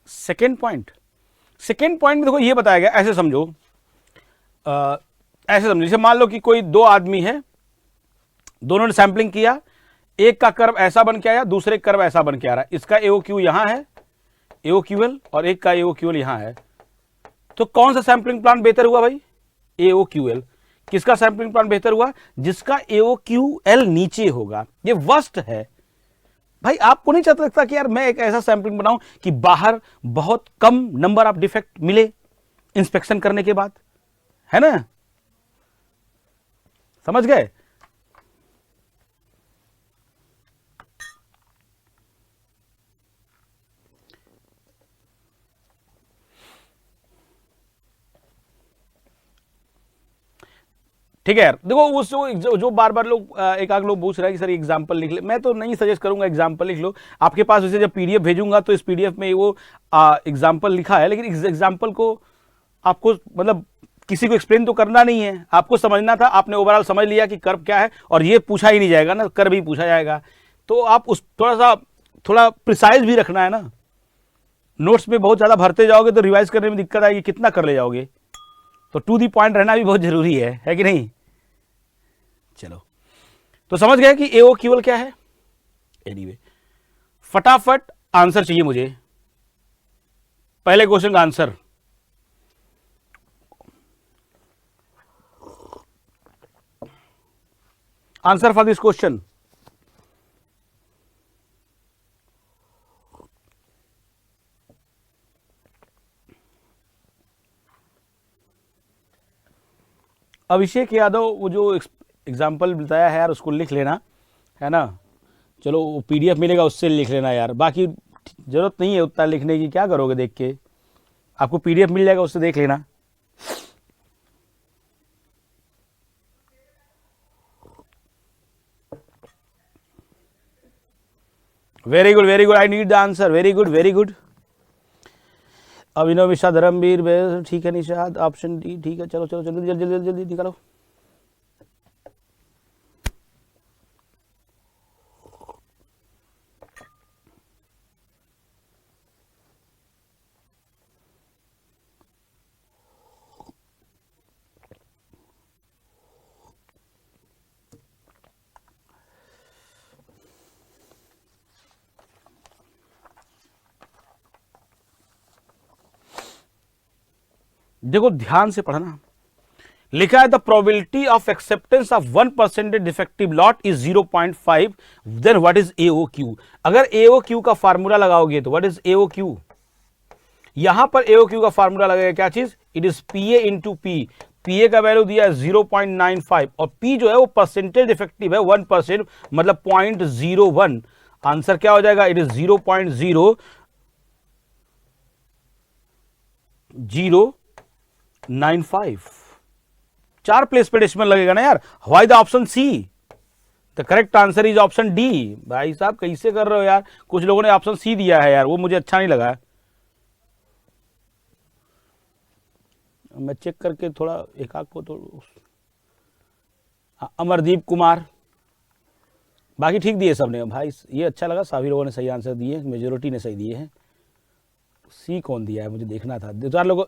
सेकेंड पॉइंट में देखो ये बताया गया, ऐसे समझो, ऐसे समझो, जैसे मान लो कि कोई दो आदमी है, दोनों ने सैंपलिंग किया, एक का कर्व ऐसा बन के आया, दूसरे कर्व ऐसा बन के आ रहा है, इसका एओक्यू यहां है एओक्यूएल और एक का एओक्यूएल यहां है, तो कौन सा सैंपलिंग प्लान बेहतर हुआ भाई? एओक्यूएल। किसका सैंपलिंग प्लान बेहतर हुआ? जिसका एओक्यूएल नीचे होगा। ये वर्स्ट है, भाई आपको नहीं चाहता लगता कि यार मैं एक ऐसा सैंपलिंग बनाऊं कि बाहर बहुत कम नंबर ऑफ डिफेक्ट मिले इंस्पेक्शन करने के बाद, है ना? समझ गए? ठीक है यार, देखो उस जो बार बार लोग एक आध लोग पूछ रहा है कि सर एग्जांपल लिख ले, मैं तो नहीं सजेस्ट करूंगा एग्जांपल लिख लो। आपके पास वैसे जब पीडीएफ भेजूंगा तो इस पीडीएफ में वो एग्जांपल लिखा है, लेकिन इस एग्जांपल को आपको मतलब किसी को एक्सप्लेन तो करना नहीं है, आपको समझना था। आपने ओवरऑल समझ लिया कि कर्व क्या है, और ये पूछा ही नहीं जाएगा ना, कर्व ही पूछा जाएगा। तो आप उस थोड़ा प्रिसाइज भी रखना है ना। नोट्स में बहुत ज्यादा भरते जाओगे तो रिवाइज करने में दिक्कत आएगी, कितना कर ले जाओगे। तो टू दी पॉइंट रहना भी बहुत जरूरी है कि नहीं? चलो, तो समझ गए कि एओ क्यूएल क्या है। एनीवे, फटाफट आंसर चाहिए मुझे, पहले क्वेश्चन का answer. Answer for this question. Abhishek Yadav, वो जो एग्जाम्पल बताया है यार उसको लिख लेना, है ना? चलो वो पीडीएफ मिलेगा उससे लिख लेना यार, बाकी जरूरत नहीं है उतना लिखने की, क्या करोगे देख के? आपको पीडीएफ मिल जाएगा उससे देख लेना। Very good very good, I need the answer. Very good very good. Abhinav Mishra, Dharmveer, ठीक है निशाद, ऑप्शन डी ठीक है। चलो चलो जल्दी जल्दी जल्दी जल्दी निकालो। देखो ध्यान से पढ़ना, लिखा है the probability of acceptance of 1% defective lot is 0.5, then what is A O Q. अगर एओ क्यू का फार्मूला लगाओगे तो व्हाट इज एओ क्यू? यहां पर एओ क्यू का फार्मूला लगेगा क्या चीज? It is PA into P. PA का वैल्यू दिया है 0.95 और पी जो है वो परसेंटेज डिफेक्टिव है 1%, मतलब 0.01। आंसर क्या हो जाएगा? It is 0.0095। 4 प्लेस पे डेसिमल लगेगा ना यार। Why the option C? The correct answer is option D. भाई साहब कैसे कर रहे हो यार? कुछ लोगों ने ऑप्शन सी दिया है यार, वो मुझे अच्छा नहीं लगा। मैं चेक करके थोड़ा एक आध को तो अमरदीप कुमार, बाकी ठीक दिए सबने भाई, ये अच्छा लगा। सभी लोगों ने सही आंसर दिए, मेजोरिटी ने सही दिए हैं। सी कौन दिया है मुझे देखना था। 2-4 लोग,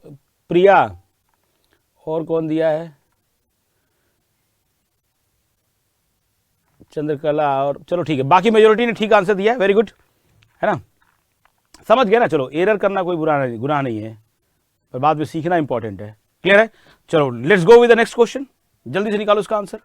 प्रिया, और कौन दिया है? चंद्रकला, और चलो ठीक है, बाकी मेजोरिटी ने ठीक आंसर दिया है। वेरी गुड, है ना? समझ गए ना? चलो, एरर करना कोई गुनाह नहीं है, पर बाद में सीखना इंपॉर्टेंट है। क्लियर है? चलो let's go with the next question. जल्दी से निकालो उसका answer.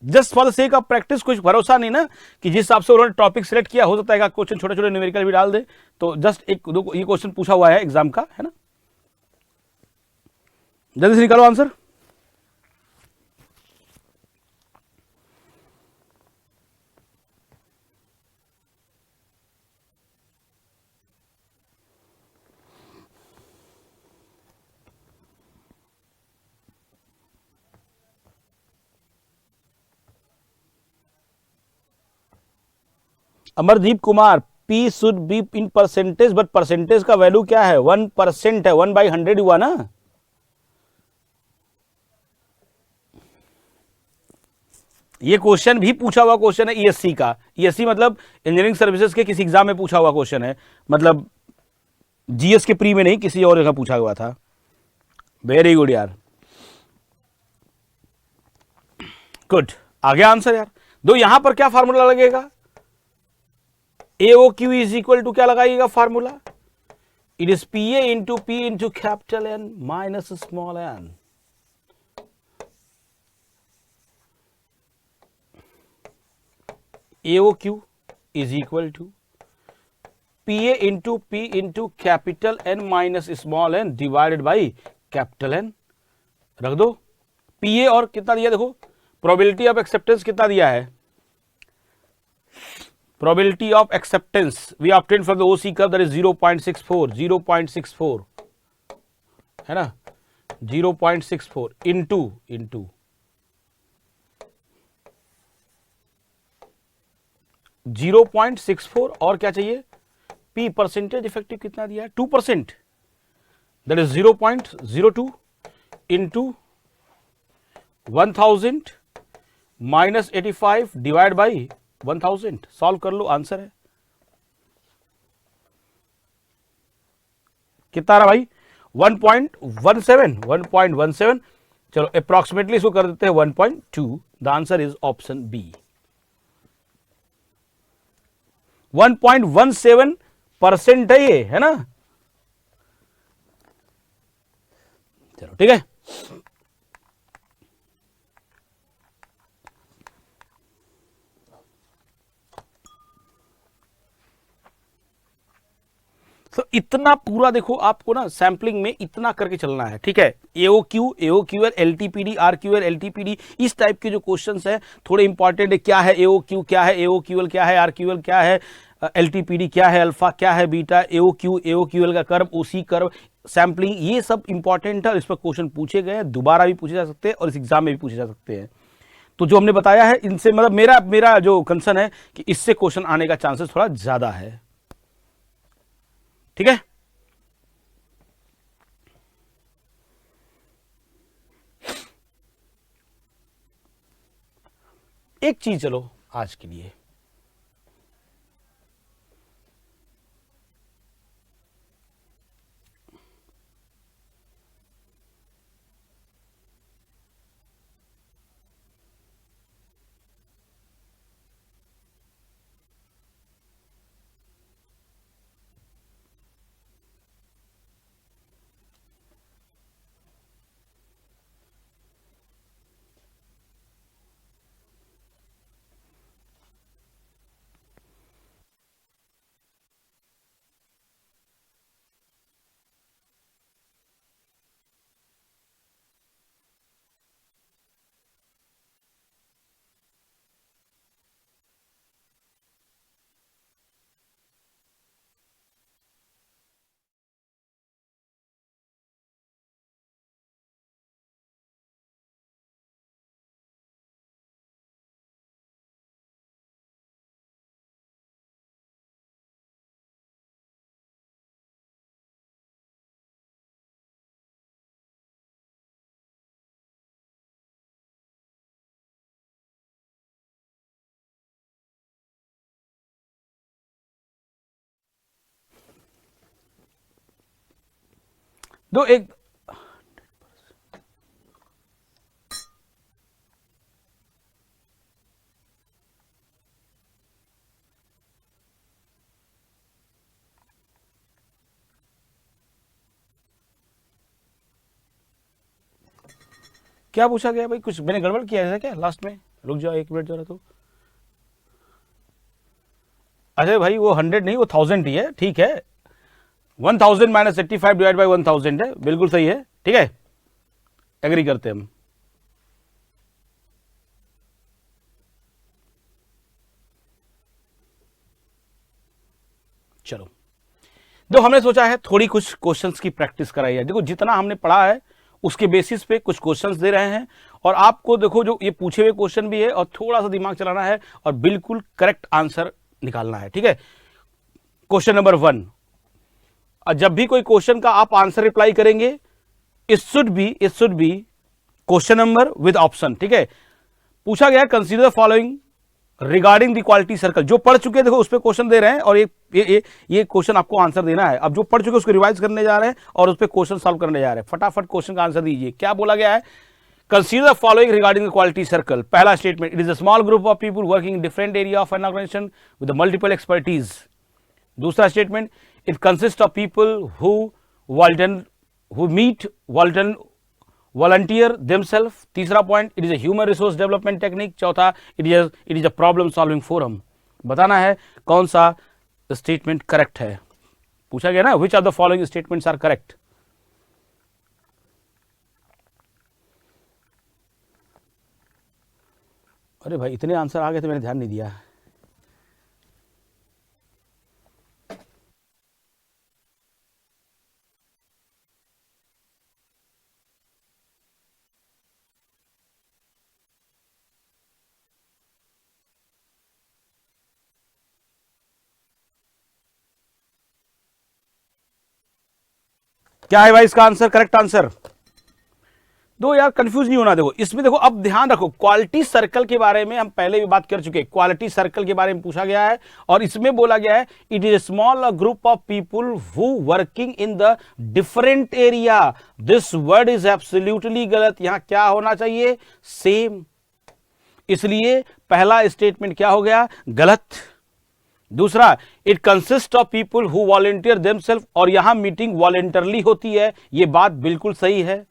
Just for the sake of practice, कुछ भरोसा नहीं ना कि जिस हिसाब से उन्होंने टॉपिक सिलेक्ट किया, हो सकता है क्वेश्चन छोटे छोटे न्यूमेरिकल भी डाल दे। तो जस्ट एक दो ये क्वेश्चन पूछा हुआ है एग्जाम का, है ना? जल्दी से निकालो answer. Amardeep Kumar, P should be in percentage, but percentage का वैल्यू क्या है? 1% है, 1/100 हुआ ना। ये क्वेश्चन भी पूछा हुआ क्वेश्चन है ईएससी का। ईएससी मतलब इंजीनियरिंग सर्विसेज के किसी एग्जाम में पूछा हुआ क्वेश्चन है, मतलब जीएस के प्री में नहीं, किसी और जगह पूछा हुआ था। वेरी गुड यार। गुड, आ गया आंसर यार। दो यहां पर क्या फार्मूला लगेगा, AOQ इज इक्वल टू क्या लगाइएगा formula, it is PA into P into capital N minus small n। AOQ is equal to PA into P into capital N minus small n divided by capital N। रख दो PA और कितना दिया देखो, probability of acceptance कितना दिया है, probability of acceptance we obtained from the OC curve that is 0.64 है ना, 0.64 into 0.64 और क्या चाहिए, P परसेंटेज इफेक्टिव कितना दिया है 2%, that is 0.02 into 1000 minus 85 divide by 1000। Solve कर लो, आंसर है कितना रहा भाई 1.17। चलो अप्रोक्सीमेटली इसको कर देते हैं 1.2। The answer is option B. 1.17% है ये, है ना। चलो ठीक है, तो इतना पूरा देखो आपको ना सैंपलिंग में इतना करके चलना है, ठीक है। AOQL, LTPD, RQL, LTPD इस टाइप के जो क्वेश्चंस है थोड़े इंपॉर्टेंट है। क्या है AOQ, क्या है AOQL, क्या है RQL, क्या है LTPD, क्या है अल्फा, क्या है बीटा, AOQL का कर्व, OC कर्व, सैंपलिंग, ये सब इंपॉर्टेंट है। इस पर क्वेश्चन पूछे गए हैं, दोबारा भी पूछे जा सकते हैं और इस एग्जाम में भी पूछे जा सकते हैं। तो जो हमने बताया है इनसे मतलब मेरा जो कंसर्न है कि इससे क्वेश्चन आने का चांसेस थोड़ा ज्यादा है, ठीक है। एक चीज चलो आज के लिए, दो एक क्या पूछा गया भाई, कुछ मैंने गड़बड़ किया है क्या लास्ट में? रुक जाओ एक मिनट जरा। तो अरे भाई वो 100 नहीं, वो 1000 ही है, ठीक है। 1000 माइनस 85 डिवाइड बाई 1000 है, बिल्कुल सही है, ठीक है, एग्री करते हैं हम। चलो जो हमने सोचा है थोड़ी कुछ क्वेश्चंस की प्रैक्टिस कराई है। देखो जितना हमने पढ़ा है उसके बेसिस पे कुछ क्वेश्चंस दे रहे हैं और आपको देखो जो ये पूछे हुए क्वेश्चन भी है और थोड़ा सा दिमाग चलाना है और बिल्कुल करेक्ट आंसर निकालना है, ठीक है। क्वेश्चन नंबर 1, जब भी कोई क्वेश्चन का आप आंसर रिप्लाई करेंगे it should be question number with option, ठीक है। पूछा गया consider the following regarding the quality circle. जो पढ़ चुके देखो उस पर क्वेश्चन दे रहे हैं और ये क्वेश्चन आपको आंसर देना है। अब जो पढ़ चुके उसको रिवाइज करने जा रहे हैं और उस पर क्वेश्चन सॉल्व करने जा रहे हैं। फटाफट क्वेश्चन का आंसर दीजिए। क्या बोला गया है, Consider the following regarding the quality circle. पहला statement, it is a small group of people working in different area of an organization with a multiple expertise. दूसरा statement, it consists of people who meet volunteer themselves. तीसरा point, it is a human resource development technique. चौथा, it is a problem solving forum. बताना है कौन सा statement correct है. पूछा गया ना, which of the following statements are correct. अरे भाई इतने आंसर आ गए थे, मैंने ध्यान नहीं दिया. क्या है भाई इसका आंसर, करेक्ट आंसर दो यार, कंफ्यूज नहीं होना. देखो इसमें, देखो अब ध्यान रखो, क्वालिटी सर्कल के बारे में हम पहले भी बात कर चुके हैं. क्वालिटी सर्कल के बारे में पूछा गया है और इसमें बोला गया है it is a small group of people who working in the different area. This word is absolutely गलत. यहां क्या होना चाहिए, सेम. इसलिए पहला स्टेटमेंट क्या हो गया, गलत. दूसरा, it consist of people who volunteer themselves, और यहां मीटिंग वॉलंटरली होती है, यह बात बिल्कुल सही है.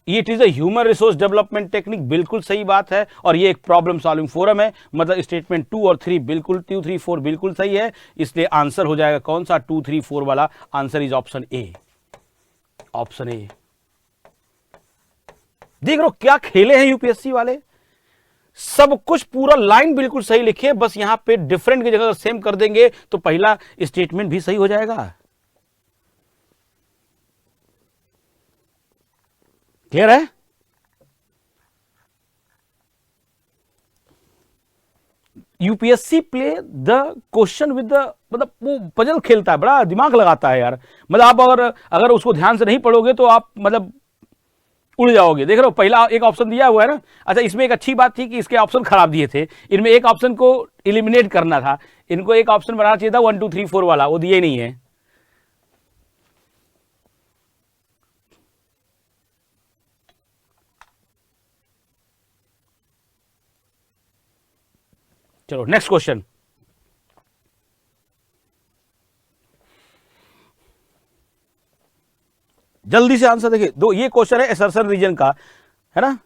It is a human resource development technique, बिल्कुल सही बात है. और ये एक प्रॉब्लम सॉल्विंग फोरम है. मतलब स्टेटमेंट 2 और 3 बिल्कुल, 2, 3, 4 बिल्कुल सही है. इसलिए आंसर हो जाएगा कौन सा, 2, 3, 4 वाला. Answer is option A. Option A. देख रहे हो क्या खेले हैं यूपीएससी वाले, सब कुछ पूरा लाइन बिल्कुल सही लिखे, बस यहां पे डिफरेंट की जगह सेम कर देंगे तो पहला स्टेटमेंट भी सही हो जाएगा. क्लियर है. UPSC play the question with the, मतलब वो पजल खेलता है, बड़ा दिमाग लगाता है यार. मतलब आप अगर उसको ध्यान से नहीं पढ़ोगे तो आप मतलब उड़ जाओगे. देख रहे हो पहला एक ऑप्शन दिया हुआ है ना. अच्छा, इसमें एक अच्छी बात थी कि इसके ऑप्शन खराब दिए थे. इनमें एक ऑप्शन को इलिमिनेट करना था. इनको एक ऑप्शन बनाना चाहिए था 1, 2, 3, 4 वाला, वो दिए नहीं है. चलो नेक्स्ट क्वेश्चन. जल्दी से आंसर देखिए. दो ये क्वेश्चन है असर्शन रीजन का, है ना.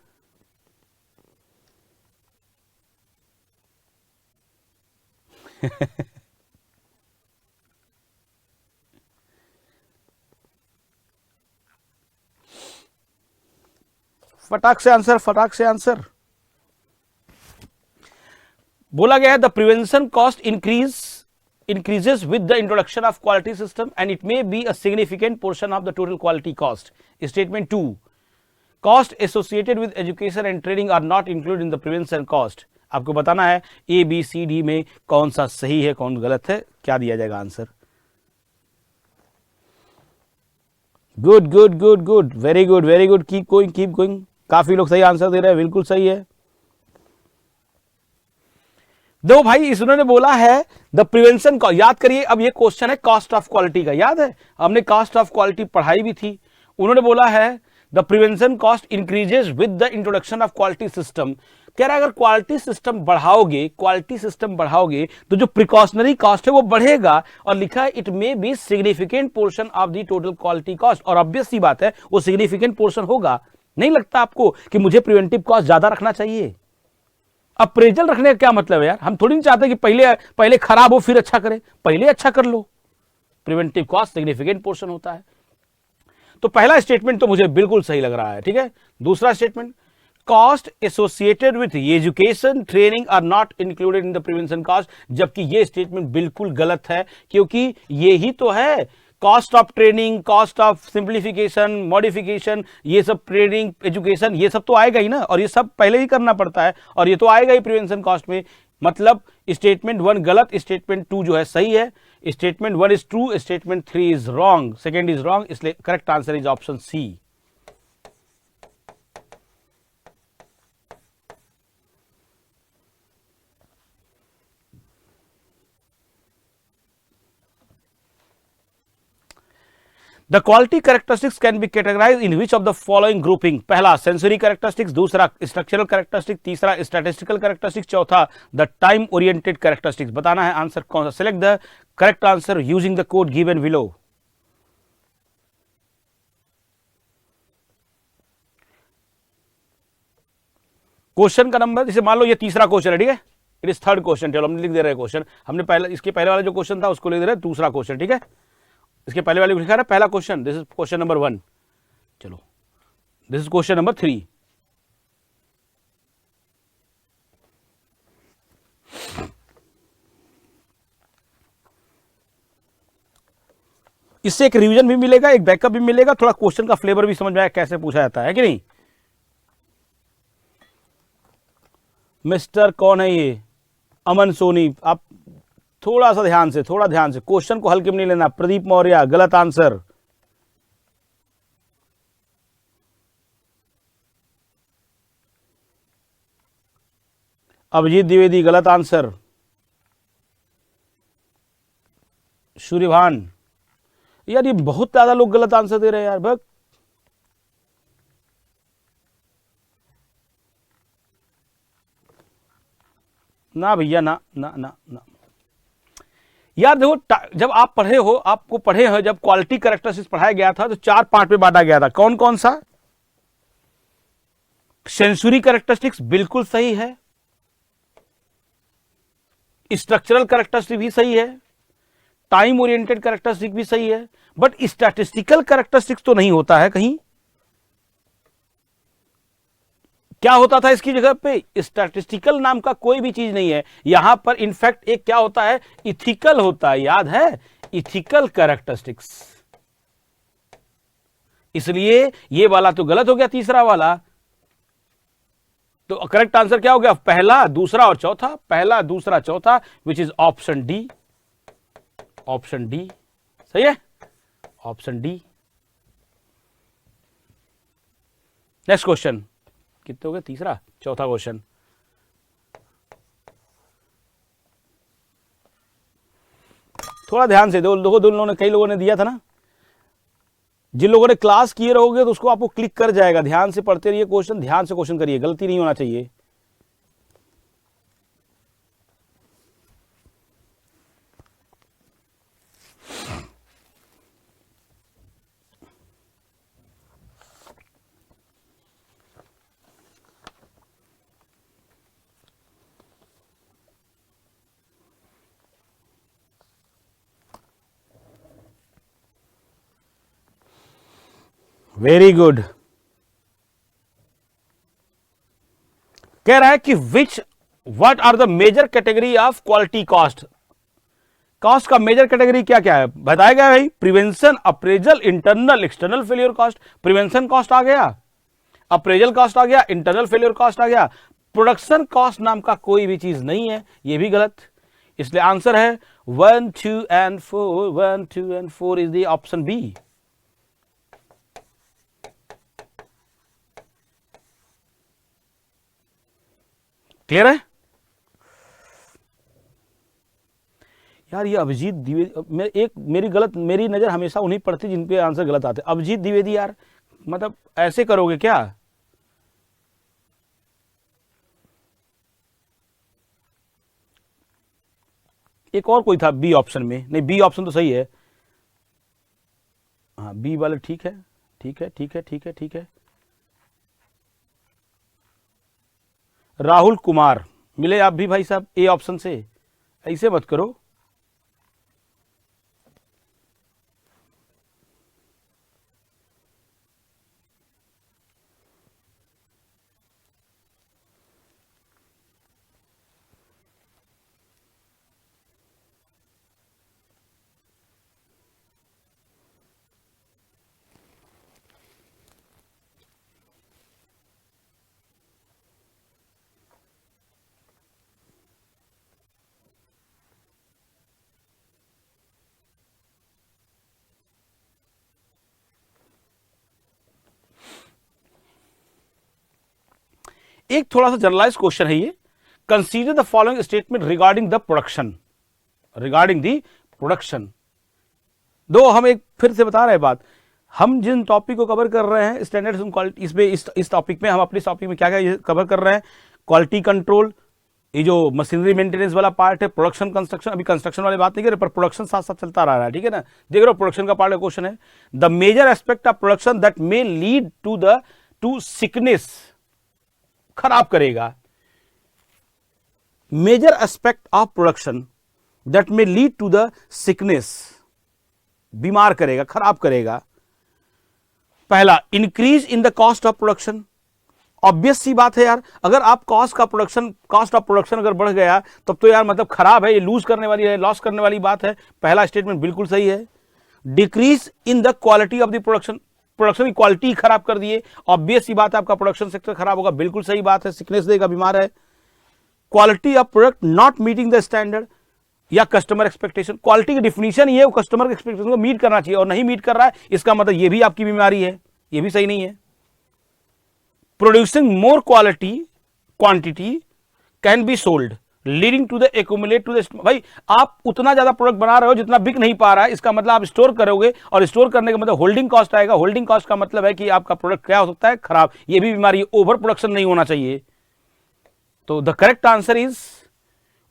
फटाक से आंसर, फटाक से आंसर. बोला गया है the prevention cost increases with the introduction of quality system and it may be a significant portion of the total quality cost. Statement 2, cost associated with education and training are not included in the prevention cost. आपको बताना है A B C D में कौन सा सही है कौन गलत है. क्या दिया जाएगा answer. Good good good good, very good very good, keep going keep going. काफी लोग सही आंसर दे रहे हैं, बिल्कुल सही है. दो भाई इन्होंने बोला है द प्रिवेंशन को, याद करिए अब ये क्वेश्चन है कॉस्ट ऑफ क्वालिटी का. याद है हमने कॉस्ट ऑफ क्वालिटी पढ़ाई भी थी. उन्होंने बोला है the prevention cost increases with the introduction of quality system. कह रहा है अगर क्वालिटी सिस्टम बढ़ाओगे तो जो प्रिकॉशनरी कॉस्ट है वो बढ़ेगा. और लिखा है it may be significant portion of the total quality cost. और ऑब्वियस सी बात है वो सिग्निफिकेंट पोर्शन होगा. नहीं लगता आपको कि मुझे प्रिवेंटिव कॉस्ट ज्यादा रखना चाहिए. अप्रेजल रखने का क्या मतलब है यार, हम थोड़ी नहीं चाहते कि पहले खराब हो फिर अच्छा करें. पहले अच्छा कर लो. प्रिवेंटिव कॉस्ट सिग्निफिकेंट पोर्शन होता है. तो पहला स्टेटमेंट तो मुझे बिल्कुल सही लग रहा है. ठीक है. दूसरा statement, cost associated with education training are not included in the prevention cost. जबकि यह स्टेटमेंट बिल्कुल गलत है, क्योंकि यही तो है cost of training, cost of simplification, modification, ये सब ट्रेनिंग एजुकेशन ये सब तो आएगा ही ना. और ये सब पहले ही करना पड़ता है और ये तो आएगा ही प्रिवेंशन कॉस्ट में. मतलब स्टेटमेंट 1 गलत, स्टेटमेंट 2 जो है सही है. Statement 1 is true, statement 3 is wrong, second is wrong. इसलिए correct answer is option C. The quality characteristics can be categorise in which of the following grouping? पहला सेंसरी कैरेक्टरिस्टिक्स, दूसरा स्ट्रक्चरल कैरेक्टरिस्टिक, तीसरा statistical characteristics, चौथा the time oriented characteristics. बताना है answer कौन सा। Select the correct answer using the code given below. Question का number, जैसे मान लो ये तीसरा क्वेश्चन है, ठीक है, इट इज थर्ड क्वेश्चन। चलो हम लिख दे रहे हैं क्वेश्चन, हमने पहले इसके पहले वाला जो क्वेश्चन था उसको लिख दे रहे हैं दूसरा क्वेश्चन, ठीक है। इसके पहले वाले को लिखा है पहला question, this is question number 1। चलो दिस इज क्वेश्चन नंबर 3। इससे एक रिवीजन भी मिलेगा, एक बैकअप भी मिलेगा, थोड़ा क्वेश्चन का फ्लेवर भी समझ में आया कैसे पूछा जाता है कि नहीं। मिस्टर कौन है ये, अमन सोनी। आप थोड़ा सा ध्यान से, थोड़ा ध्यान से, क्वेश्चन को हल्के में नहीं लेना। प्रदीप मौर्य गलत आंसर। अभिजीत द्विवेदी गलत आंसर। सूर्यभान, यार ये बहुत ज्यादा लोग गलत आंसर दे रहे हैं यार। भग ना भैया, ना ना ना ना यार। देखो जब आप पढ़े हो, आपको पढ़े हो, जब क्वालिटी कैरेक्टरिस्टिक्स पढ़ाया गया था तो 4 पार्ट में बांटा गया था। कौन कौन सा? सेंसरी कैरेक्टरिस्टिक्स बिल्कुल सही है, स्ट्रक्चरल कैरेक्टरिस्टिक भी सही है, टाइम ओरिएंटेड कैरेक्टरिस्टिक भी सही है, बट स्टैटिस्टिकल कैरेक्टरिस्टिक्स तो नहीं होता है कहीं। क्या होता था इसकी जगह पे? स्टैटिस्टिकल नाम का कोई भी चीज नहीं है यहां पर। इनफैक्ट एक क्या होता है, इथिकल होता है, याद है, इथिकल कैरेक्टरिस्टिक्स। इसलिए ये वाला तो गलत हो गया, तीसरा वाला। तो करेक्ट आंसर क्या हो गया? पहला, दूसरा और चौथा, पहला, दूसरा, चौथा, विच is option D. Option D सही है, ऑप्शन डी। नेक्स्ट क्वेश्चन, कितने हो गए? तीसरा, चौथा क्वेश्चन। थोड़ा ध्यान से दो लोगों ने, कई लोगों ने दिया था ना। जिन लोगों ने क्लास किए रहोगे तो उसको आपको क्लिक कर जाएगा। ध्यान से पढ़ते रहिए क्वेश्चन, ध्यान से क्वेश्चन करिए, गलती नहीं होना चाहिए। Very good. कह रहा है कि what are the major category of quality cost? Cost का मेजर कैटेगरी क्या क्या है बताया गया भाई। Prevention, appraisal, internal, external failure cost. Prevention cost आ गया, अप्रेजल कॉस्ट आ गया, इंटरनल फेलियर कॉस्ट आ गया। प्रोडक्शन कॉस्ट नाम का कोई भी चीज नहीं है, यह भी गलत। इसलिए आंसर है 1, 2 and 4। 1, 2 and 4 is the option B. Clear है यार। ये अभिजीत द्विवेदी, मेरी नजर हमेशा उन्हीं पढ़ती जिन पे आंसर गलत आते। अभिजीत द्विवेदी यार, मतलब ऐसे करोगे क्या? एक और कोई था बी ऑप्शन में, नहीं बी ऑप्शन तो सही है। हाँ बी वाले ठीक है, ठीक है, ठीक है, ठीक है, ठीक है। राहुल कुमार मिले आप भी भाई साहब ए ऑप्शन से, ऐसे मत करो। एक थोड़ा सा जनरलाइज क्वेश्चन है ये। Consider the following statement regarding the production. Regarding the production, दो हम एक फिर से बता रहे बात। हम जिन टॉपिक को कवर कर रहे हैं स्टैंडर्ड्स एंड क्वालिटी, इसमें इस टॉपिक में हम अपने टॉपिक में क्या क्या कवर कर रहे हैं, क्वालिटी कंट्रोल, ये जो मशीनरी मेंटेनेंस वाला पार्ट है, प्रोडक्शन कंस्ट्रक्शन, अभी कंस्ट्रक्शन वाली बात नहीं कर रहे, पर प्रोडक्शन साथ साथ चलता रहा है, ठीक है ना। देख रहे हो प्रोडक्शन का पार्ट का क्वेश्चन है, the major aspect of production that may lead to sickness, खराब करेगा, major aspect of production that may lead to the sickness, बीमार करेगा, खराब करेगा। पहला, increase in the cost of production, obvious सी बात है यार, अगर आप कॉस्ट ऑफ प्रोडक्शन अगर बढ़ गया तब तो यार मतलब खराब है, ये लूज करने वाली है, लॉस करने वाली बात है। पहला स्टेटमेंट बिल्कुल सही है। Decrease in the quality of the production, production की क्वालिटी खराब कर दिए, ऑब्वियस सी बात है, आपका प्रोडक्शन सेक्टर खराब होगा, बिल्कुल सही बात है, सिकनेस देगा, बीमार है। Quality of product not meeting the standard या कस्टमर एक्सपेक्टेशन, क्वालिटी की डिफिनीशन ये कस्टमर के एक्सपेक्टेशन को मीट करना चाहिए और नहीं मीट कर रहा है, इसका मतलब ये भी आपकी बीमारी है, ये भी सही नहीं है। Producing more quantity can be sold leading to the accumulate to the, भाई आप उतना ज्यादा प्रोडक्ट बना रहे हो जितना बिक नहीं पा रहा है, इसका मतलब आप स्टोर करोगे और स्टोर करने का मतलब होल्डिंग कॉस्ट आएगा, होल्डिंग कॉस्ट का मतलब है कि आपका प्रोडक्ट क्या हो सकता है, खराब, ये भी बीमारी है, ओवर प्रोडक्शन नहीं होना चाहिए। तो the correct answer is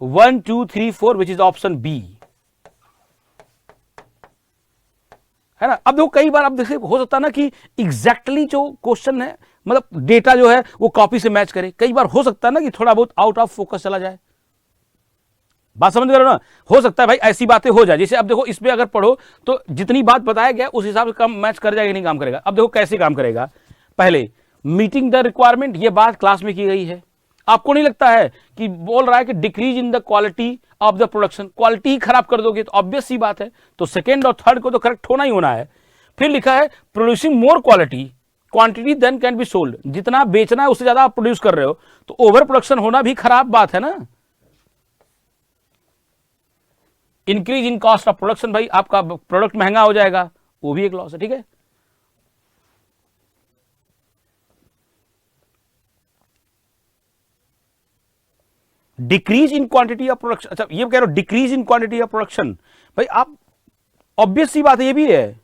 1 2 3 4 which is option B, है ना। अब देखो कई बार आप देखिए हो सकता है ना कि एग्जैक्टली जो क्वेश्चन है, मतलब डेटा जो है वो कॉपी से मैच करे, कई बार हो सकता है ना कि थोड़ा बहुत आउट ऑफ फोकस चला जाए, बात समझ रहे हो ना, हो सकता है भाई ऐसी बातें हो जाए। जैसे अब देखो इसमें अगर पढ़ो तो जितनी बात बताया गया उस हिसाब से काम मैच कर जाएगा, नहीं काम करेगा। अब देखो कैसे काम करेगा, पहले मीटिंग द रिक्वायरमेंट, ये बात क्लास में की गई है, आपको नहीं लगता है कि बोल रहा है कि decrease in the quality of the production, quality ही खराब कर दोगे तो ऑब्वियस सी बात है, तो सेकेंड और थर्ड को तो करेक्ट होना ही होना है। फिर लिखा है producing more quantity than can be sold, जितना बेचना है उससे ज्यादा आप प्रोड्यूस कर रहे हो, तो ओवर प्रोडक्शन होना भी खराब बात है ना। Increase in cost of production, भाई आपका प्रोडक्ट महंगा हो जाएगा, वो भी एक लॉस है, ठीक है। Decrease in quantity of production, अच्छा ये कह रहे हो decrease in quantity of production, भाई आप ऑब्वियस सी बात है, ये भी है,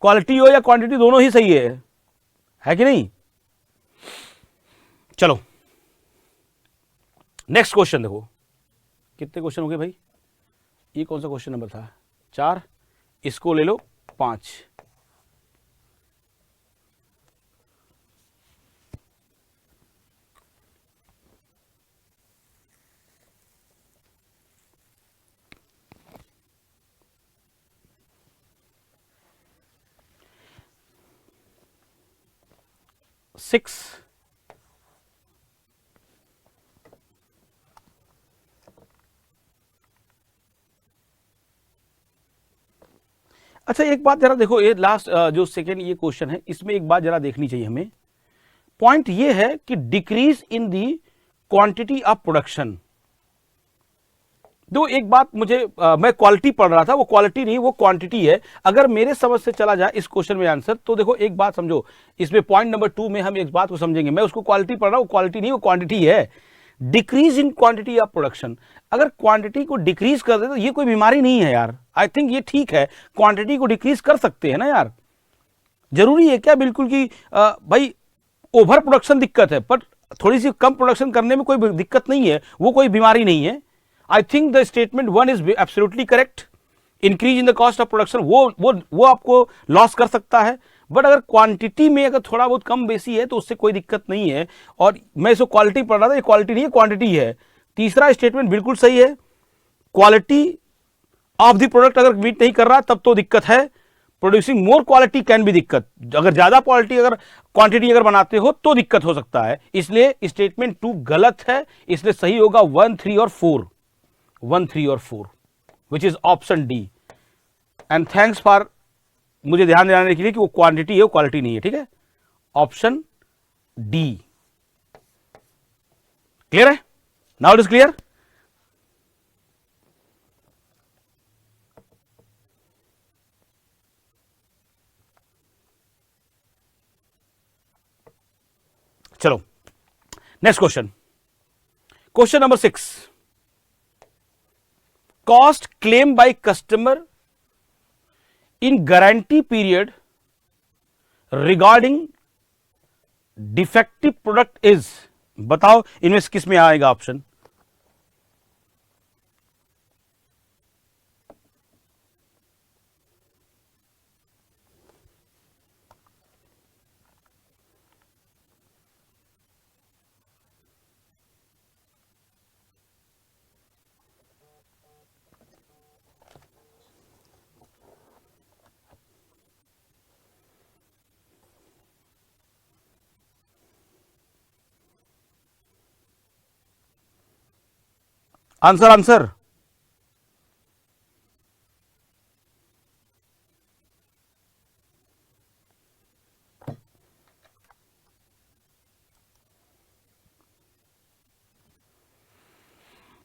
क्वालिटी हो या क्वांटिटी दोनों ही सही है कि नहीं। चलो नेक्स्ट क्वेश्चन देखो, कितने क्वेश्चन हो गए भाई, ये कौन सा क्वेश्चन नंबर था, 4, इसको ले लो 5। सिक्स, अच्छा एक बात जरा देखो, ये लास्ट जो सेकेंड ये क्वेश्चन है, इसमें एक बात जरा देखनी चाहिए हमें। पॉइंट ये है कि decrease in the quantity of production, दो एक बात मुझे मैं क्वालिटी पढ़ रहा था, वो क्वालिटी नहीं वो क्वांटिटी है। अगर मेरे समझ से चला जाए इस क्वेश्चन में आंसर, तो देखो एक बात समझो, इसमें पॉइंट नंबर 2 में हम एक बात को समझेंगे, मैं उसको क्वालिटी पढ़ रहा हूं, क्वालिटी नहीं वो क्वांटिटी है। Decrease in quantity of production, अगर क्वांटिटी को डिक्रीज कर दे तो ये कोई बीमारी नहीं है यार, आई थिंक ये ठीक है, क्वांटिटी को डिक्रीज कर सकते हैं ना यार, जरूरी है क्या बिल्कुल कि भाई ओवर प्रोडक्शन दिक्कत है, पर थोड़ी सी कम प्रोडक्शन करने में कोई दिक्कत नहीं है, वो कोई बीमारी नहीं है। I think the statement 1 is absolutely correct. Increase in the cost of production वो आपको लॉस कर सकता है, बट अगर क्वांटिटी में अगर थोड़ा बहुत कम बेसी है तो उससे कोई दिक्कत नहीं है। और मैं इसको क्वालिटी पढ़ रहा था, ये क्वालिटी नहीं है क्वांटिटी है। तीसरा स्टेटमेंट बिल्कुल सही है, क्वालिटी ऑफ द प्रोडक्ट अगर मीट नहीं कर रहा तब तो दिक्कत है, प्रोड्यूसिंग मोर क्वालिटी कैन भी दिक्कत, अगर ज्यादा क्वांटिटी अगर बनाते हो तो दिक्कत हो सकता है। इसलिए स्टेटमेंट 2 गलत है, इसलिए सही होगा 1 3 और 4, 1 3 और 4 which is option D. And thanks for मुझे ध्यान दिलाने के लिए कि वो क्वांटिटी है वो क्वालिटी नहीं है, ठीक है, ऑप्शन डी। क्लियर है, नाउ इट इज क्लियर। चलो next question, question number 6, cost claim by customer in guarantee period regarding defective product is, बताओ इनमें से किस में आएगा ऑप्शन? आंसर आंसर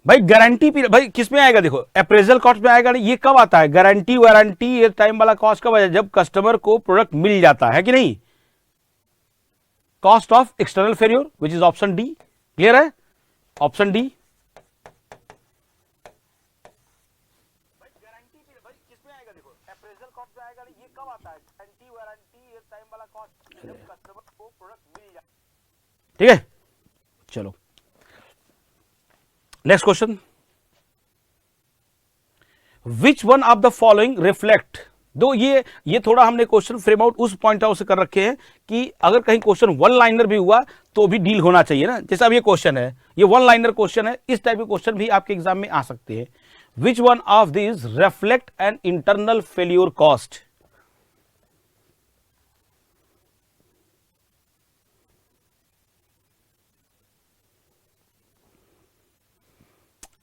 भाई गारंटी पीरियड, भाई किस में आएगा? देखो अप्रेजल कॉस्ट में आएगा नहीं, ये कब आता है? गारंटी वारंटी ये टाइम वाला कॉस्ट कब आएगा? जब कस्टमर को प्रोडक्ट मिल जाता है कि नहीं। Cost of external failure which is option D. Clear है? Option D. ठीक है, चलो next question. Which one of the following reflect, दो ये थोड़ा हमने क्वेश्चन फ्रेम आउट उस पॉइंट आउट से कर रखे हैं कि अगर कहीं क्वेश्चन वन लाइनर भी हुआ तो भी डील होना चाहिए ना। जैसे अब ये क्वेश्चन है, ये वन लाइनर क्वेश्चन है, इस टाइप के क्वेश्चन भी आपके एग्जाम में आ सकते हैं। विच one of this reflect an internal failure cost?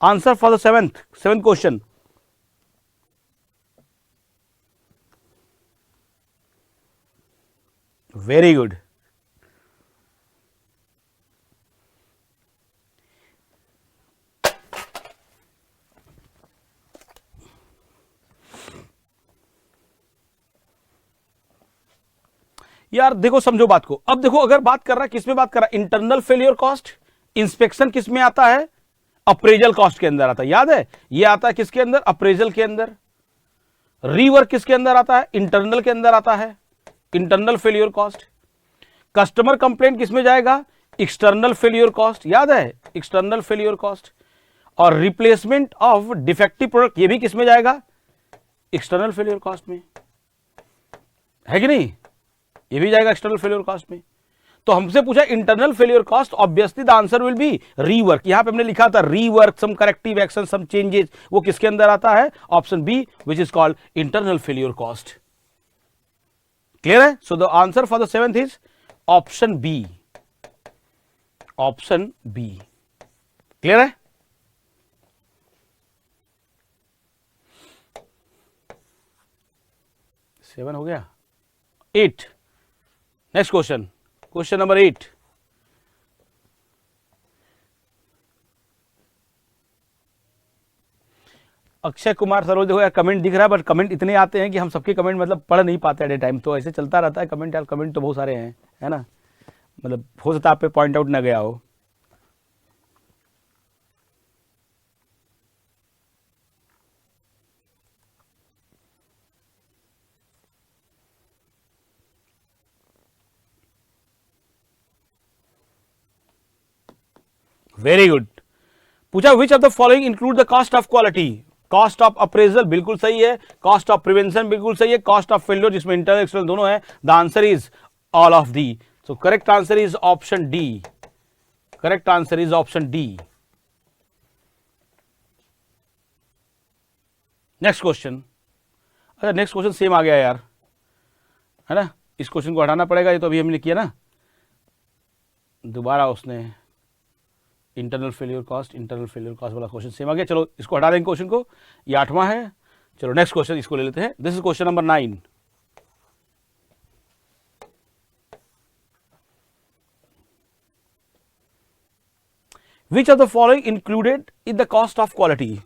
Answer for the seventh question. Very good. यार देखो समझो बात को। अब देखो अगर बात कर रहा है, किसमें बात कर रहा है? Internal failure cost. इंस्पेक्शन किस में आता है? अप्रेजल कॉस्ट के अंदर आता है। याद है ये आता है किसके अंदर? अप्रेजल के अंदर। रीवर्क किसके अंदर आता है? इंटरनल के अंदर आता है, internal failure cost. Customer complaint किसमें जाएगा? External failure cost. याद है एक्सटर्नल फेलियर कॉस्ट। और रिप्लेसमेंट ऑफ डिफेक्टिव प्रोडक्ट ये भी किसमें जाएगा? एक्सटर्नल फेलियर कॉस्ट में, है कि नहीं? ये भी जाएगा एक्सटर्नल फेलियर कॉस्ट में। तो हमसे पूछा internal failure cost, obviously the answer will be rework. यहां पे हमने लिखा था rework, some corrective action, some changes, वो किसके अंदर आता है? Option B which is called internal failure cost. Clear है? So the answer for the seventh is option B, option B. Clear है? सेवन हो गया। 8 next question, question number 8। Akshay Kumar Saroj, देखो यार कमेंट दिख रहा है बट कमेंट इतने आते हैं कि हम सबके कमेंट मतलब पढ़ नहीं पाते एट ए टाइम, तो ऐसे चलता रहता है कमेंट। यार कमेंट तो बहुत सारे हैं, है ना, मतलब हो सकता है आप पे पॉइंट आउट ना गया हो। Very good. पूछा which of the following include the cost of quality? Cost of appraisal बिल्कुल सही है, कॉस्ट ऑफ प्रिवेंशन बिल्कुल सही है, कॉस्ट ऑफ फेल्योर जिसमें इंटरनल एक्सटर्नल दोनों है। The answer is all of the. So correct answer is option D. Correct answer is option D. Next question. अच्छा नेक्स्ट क्वेश्चन सेम आ गया यार, है ना, इस क्वेश्चन को हटाना पड़ेगा, ये तो अभी हमने किया ना, दोबारा उसने इंटरनल फेलियर कॉस्ट वाला क्वेश्चन सेम आ गया। चलो इसको हटा देंगे क्वेश्चन को, ये 8वां है। चलो नेक्स्ट क्वेश्चन इसको ले लेते हैं। This is question number 9। Which of the following included in the cost of quality?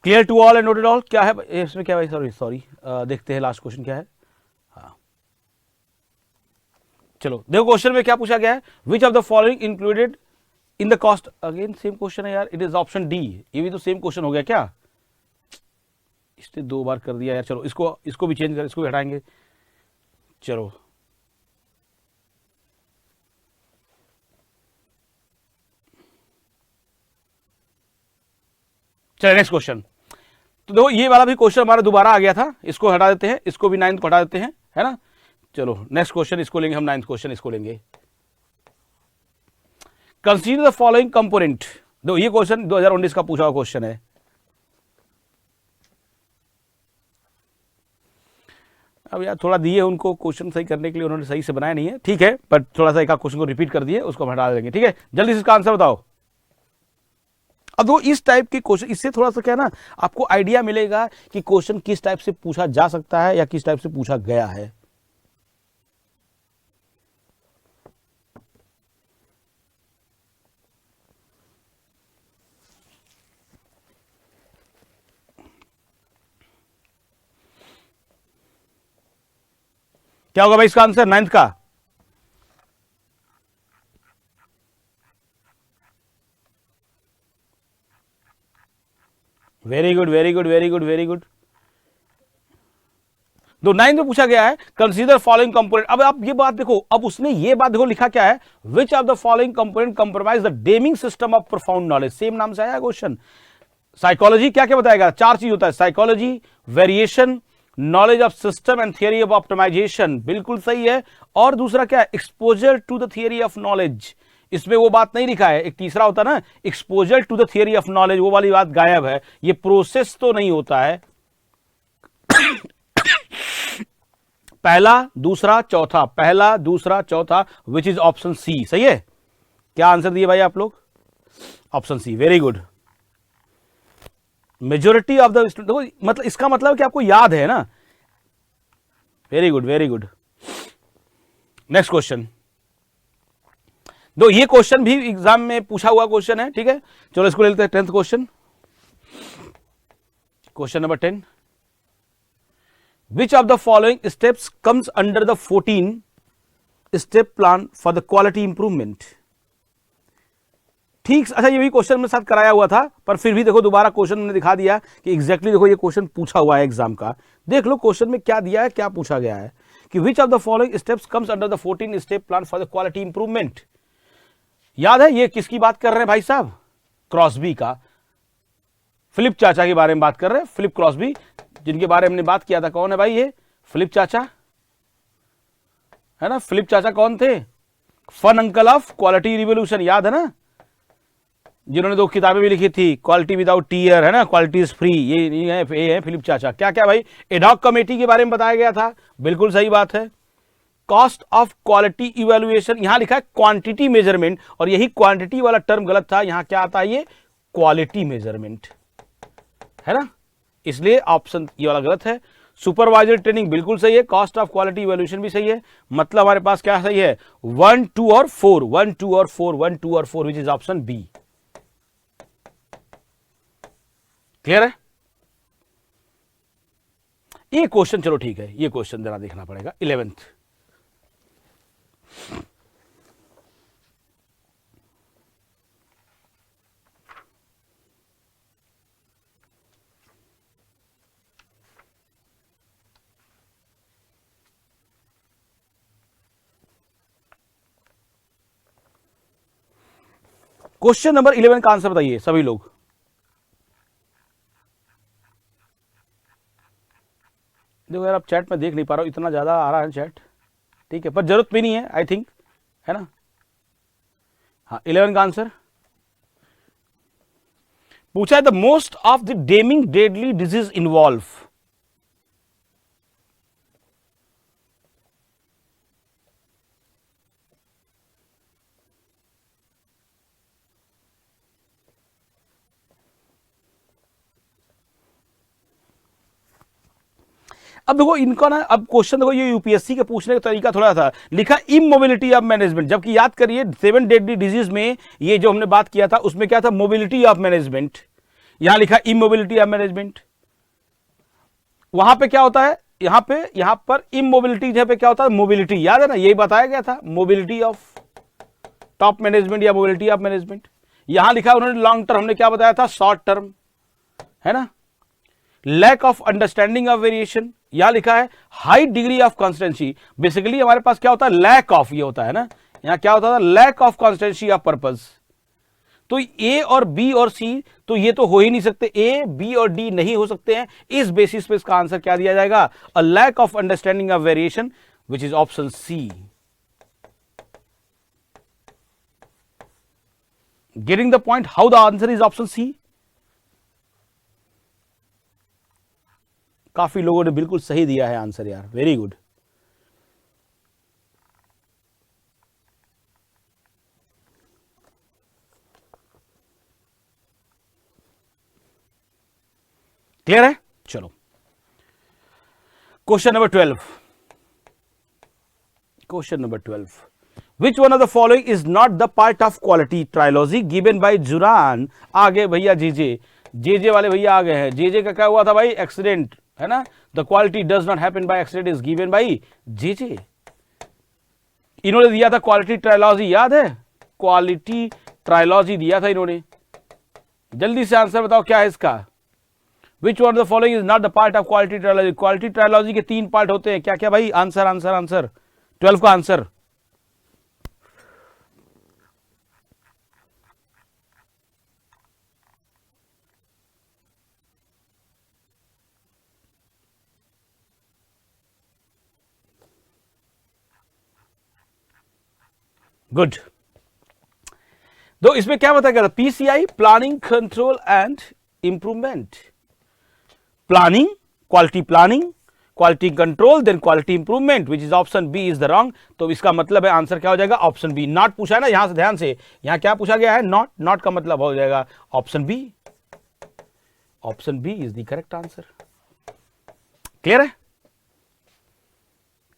Clear to all and noted all? क्या है इसमें, क्या भाई, सॉरी सॉरी, देखते हैं लास्ट क्वेश्चन क्या है। हाँ चलो देखो क्वेश्चन में क्या पूछा गया है, विच of the following included in the cost, again same question है यार, इट इज ऑप्शन डी। ये भी तो सेम क्वेश्चन हो गया क्या, इसने 2 बार कर दिया यार। चलो इसको भी चेंज कर, इसको भी हटाएंगे। चलो चलो नेक्स्ट क्वेश्चन। तो देखो ये वाला भी क्वेश्चन हमारा दोबारा आ गया था, इसको हटा देते हैं, इसको भी 9th को हटा देते हैं, है ना। चलो नेक्स्ट क्वेश्चन इसको लेंगे हम, 9th क्वेश्चन इसको लेंगे। Consider the following component. देखो ये क्वेश्चन 2019 का पूछा हुआ क्वेश्चन है। अब यार थोड़ा दिए उनको क्वेश्चन सही करने के लिए, उन्होंने सही से बनाया नहीं है, ठीक है, पर थोड़ा सा एक क्वेश्चन को रिपीट कर दिए, उसको हम हटा देंगे, ठीक है। जल्दी से इसका आंसर बताओ। अब वो इस टाइप के क्वेश्चन, इससे थोड़ा सा क्या ना आपको आइडिया मिलेगा कि क्वेश्चन किस टाइप से पूछा जा सकता है या किस टाइप से पूछा गया है। क्या होगा भाई इसका आंसर 9th का? Very good very good very good very good. तो 9th में पूछा गया है कंसीडर फॉलोइंग कंपोनेंट। अब आप ये बात देखो, अब उसने ये बात देखो लिखा क्या है, विच of the following component compromise the Deming system of profound knowledge. Same नाम से आया क्वेश्चन। साइकोलॉजी क्या क्या बताएगा, 4 चीज होता है, psychology, variation, knowledge of system and theory of optimization, बिल्कुल सही है। और दूसरा क्या है, exposure to the theory of knowledge. इसमें वो बात नहीं लिखा है, एक तीसरा होता ना exposure to the theory of knowledge, वो वाली बात गायब है। ये प्रोसेस तो नहीं होता है, पहला दूसरा चौथा, पहला दूसरा चौथा, विच इज ऑप्शन सी। सही है, क्या आंसर दिए भाई आप लोग? Option C, very good. Majority of the student, मतलब इसका मतलब कि आपको याद है ना, very good very good. Next question. दो ये क्वेश्चन भी एग्जाम में पूछा हुआ क्वेश्चन है, ठीक है। चलो इसको ले लेते हैं 10th question. Question number 10, which of the following steps comes under the 14 step plan for the quality improvement? ठीक, अच्छा ये भी क्वेश्चन मेरे साथ कराया हुआ था, पर फिर भी देखो दोबारा क्वेश्चन ने दिखा दिया कि एग्जैक्टली देखो ये क्वेश्चन पूछा हुआ है एग्जाम का। देख लो क्वेश्चन में क्या दिया है, क्या पूछा गया है कि विच of the following steps comes under the 14 step plan for the quality improvement. याद है ये किसकी बात कर रहे हैं भाई साहब? क्रॉसबी का, फिलिप चाचा के बारे में बात कर रहे हैं। फिलिप क्रॉसबी जिनके बारे में हमने बात किया था, कौन है भाई ये? फिलिप चाचा है ना। फिलिप चाचा कौन थे? Fun uncle of quality revolution, याद है ना, जिन्होंने 2 किताबें भी लिखी थी, क्वालिटी विदाउट टीयर, है ना, क्वालिटी इज फ्री। ये है फिलिप चाचा। क्या क्या भाई? एडॉक कमेटी के बारे में बताया गया था, बिल्कुल सही बात है। कॉस्ट ऑफ क्वालिटी इवैल्यूएशन, यहां लिखा है क्वांटिटी मेजरमेंट, और यही क्वांटिटी वाला टर्म गलत था, यहां क्या आता है ये क्वालिटी मेजरमेंट, है ना, इसलिए ऑप्शन ये वाला गलत है। सुपरवाइजर ट्रेनिंग बिल्कुल सही है, कॉस्ट ऑफ क्वालिटी इवैल्यूएशन भी सही है। मतलब हमारे पास क्या सही है, 1 2 और 4, 1 2 और 4, 1 2 और 4, which is option B. Clear है? ये क्वेश्चन चलो ठीक है, ये क्वेश्चन जरा देखना पड़ेगा 11th। क्वेश्चन नंबर 11 का आंसर बताइए सभी लोग। देखो यार, आप चैट में देख नहीं पा रहा हूं, इतना ज्यादा आ रहा है चैट, ठीक है, पर जरूरत भी नहीं है आई थिंक, है ना। हाँ 11 का आंसर पूछा है, the most of the Deming deadly disease involve. अब देखो इनका ना, अब क्वेश्चन देखो ये यूपीएससी के पूछने का तरीका थोड़ा था, लिखा इमोबिलिटी ऑफ मैनेजमेंट, जबकि याद करिए 7 डेडली डिजीज में ये जो हमने बात किया था उसमें क्या था, मोबिलिटी ऑफ मैनेजमेंट। यहां लिखा इमोबिलिटी ऑफ मैनेजमेंट। वहां पे क्या होता है, यहां पर इमोबिलिटी जगह पे क्या होता है, मोबिलिटी। याद है ना, यही बताया गया था, मोबिलिटी ऑफ टॉप मैनेजमेंट या मोबिलिटी ऑफ मैनेजमेंट। यहां लिखा उन्होंने लॉन्ग टर्म, हमने क्या बताया था, शॉर्ट टर्म, है ना। Lack of understanding of variation, यहां लिखा है high degree of constancy. Basically हमारे पास क्या होता है, लैक ऑफ, ये होता है ना, यहां क्या होता था, lack of constancy of purpose. तो ए और बी और सी तो ये तो हो ही नहीं सकते, ए बी और डी नहीं हो सकते हैं। इस बेसिस पे इसका आंसर क्या दिया जाएगा, a lack of understanding of variation, which is option C. Getting the point, how the answer is option C. काफी लोगों ने बिल्कुल सही दिया है आंसर यार, वेरी गुड। क्लियर है, चलो question number 12। Question number 12, which one of the following is not the part of quality trilogy given by Juran. आगे भैया जे वाले भैया आ गए हैं। जे का क्या हुआ था भाई, एक्सीडेंट, है ना। The quality does not happen by accident is given by J. इन्होंने दिया था क्वालिटी ट्रायोलॉजी, याद है, क्वालिटी ट्रायोलॉजी दिया था इन्होंने। जल्दी से आंसर बताओ क्या है इसका। Which one of the following is not the part of quality trilogy? Quality trilogy के 3 पार्ट होते हैं, क्या क्या भाई, आंसर आंसर आंसर 12 का आंसर। गुड। तो इसमें क्या बताया गया था, PCI, planning, control and improvement. Planning, quality control, then quality improvement, which is option B is the wrong. तो इसका मतलब है आंसर क्या हो जाएगा, ऑप्शन बी। नॉट पूछा है ना यहां से, ध्यान से, यहां क्या पूछा गया है, नॉट का मतलब हो जाएगा option B. Option B is the correct answer. Clear है,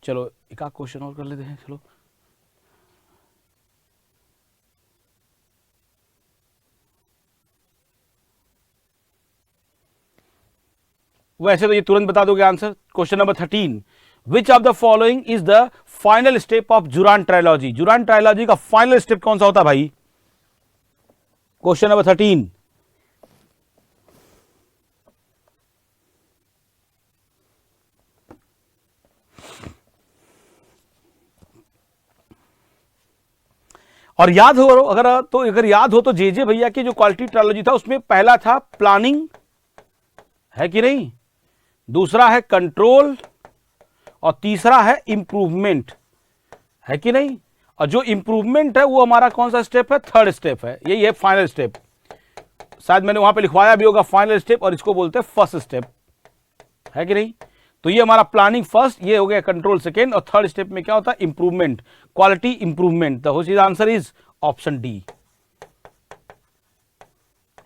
चलो एक आध क्वेश्चन और कर लेते हैं। चलो वैसे तो ये तुरंत बता दोगे answer. Question number 13, which of the following is the final step of Juran trilogy. Juran trilogy का फाइनल स्टेप कौन सा होता है भाई। क्वेश्चन नंबर 13, और याद हो अगर याद हो तो जे भैया की जो क्वालिटी ट्रायोलॉजी था उसमें पहला था प्लानिंग, है कि नहीं, दूसरा है कंट्रोल और तीसरा है इंप्रूवमेंट, है कि नहीं। और जो इंप्रूवमेंट है वो हमारा कौन सा स्टेप है, थर्ड स्टेप है, यही है फाइनल स्टेप। शायद मैंने वहां पे लिखवाया भी होगा फाइनल स्टेप, और इसको बोलते हैं फर्स्ट स्टेप, है कि नहीं। तो ये हमारा प्लानिंग फर्स्ट, ये हो गया कंट्रोल सेकेंड, और थर्ड स्टेप में क्या होता है, improvement, quality improvement. The answer is option D,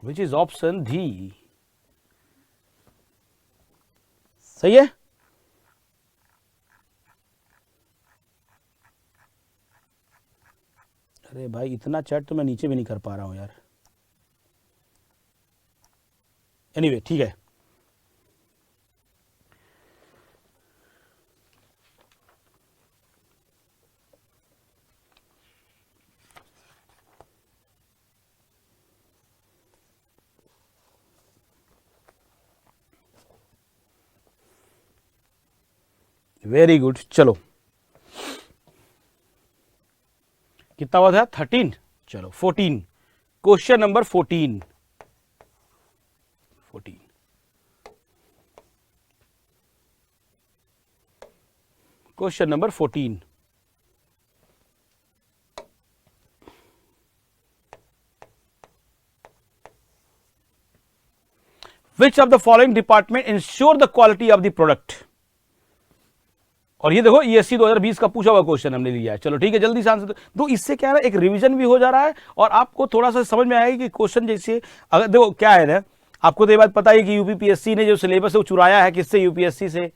which is option D. सही है। अरे भाई इतना चैट तो मैं नीचे भी नहीं कर पा रहा हूं यार। एनीवे ठीक है। वेरी गुड, चलो कितना हुआ था, 13। चलो 14, question number 14। Question number 14, which of the following department ensure the quality of the product. और ये देखो ईएससी 2020 का पूछा हुआ क्वेश्चन हमने लिया है। चलो ठीक है, जल्दी से आंसर दो। इससे क्या है ना, एक रिवीजन भी हो जा रहा है और आपको थोड़ा सा समझ में आएगा कि क्वेश्चन जैसे, अगर देखो क्या है ना, आपको तो ये बात पता है कि यूपीपीएससी ने जो सिलेबस है वो चुराया है किससे, यूपीएससी से।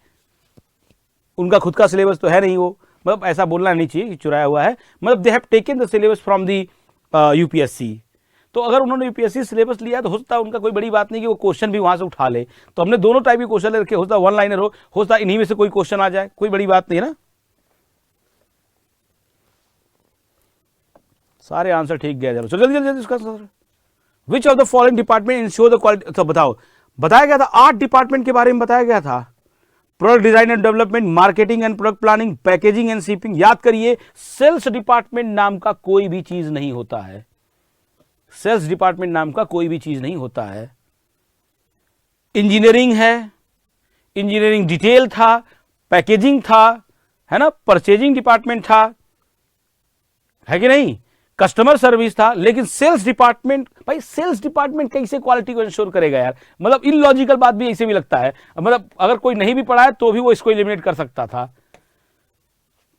उनका खुद का सिलेबस तो है नहीं वो, मतलब ऐसा बोलना नहीं चाहिए कि चुराया हुआ है, मतलब they have taken the syllabus from the UPSC. तो अगर उन्होंने यूपीएससी सिलेबस लिया तो हो सकता है उनका कोई बड़ी बात नहीं कि वो क्वेश्चन भी वहां से उठा ले। तो हमने दोनों टाइप के क्वेश्चन रखे, होता वन लाइनर हो सकता इन्हीं में से कोई क्वेश्चन आ जाए, कोई बड़ी बात नहीं है ना। सारे आंसर ठीक गए, चलो जल्दी जल्दी इसका answer. Which of the following department ensure the quality, तो बताओ, बताया गया था 8 डिपार्टमेंट के बारे में बताया गया था। Product design and development, marketing and product planning, packaging and shipping. याद करिए, सेल्स डिपार्टमेंट नाम का कोई भी चीज नहीं होता है, सेल्स डिपार्टमेंट नाम का कोई भी चीज नहीं होता है। इंजीनियरिंग है, इंजीनियरिंग डिटेल था, पैकेजिंग था, है ना, परचेजिंग डिपार्टमेंट था, है कि नहीं, कस्टमर सर्विस था, लेकिन सेल्स डिपार्टमेंट, भाई सेल्स डिपार्टमेंट कैसे क्वालिटी को इंश्योर करेगा यार, मतलब इलॉजिकल बात भी ऐसे भी लगता है, मतलब अगर कोई नहीं भी पढ़ा है तो भी वो इसको एलिमिनेट कर सकता था।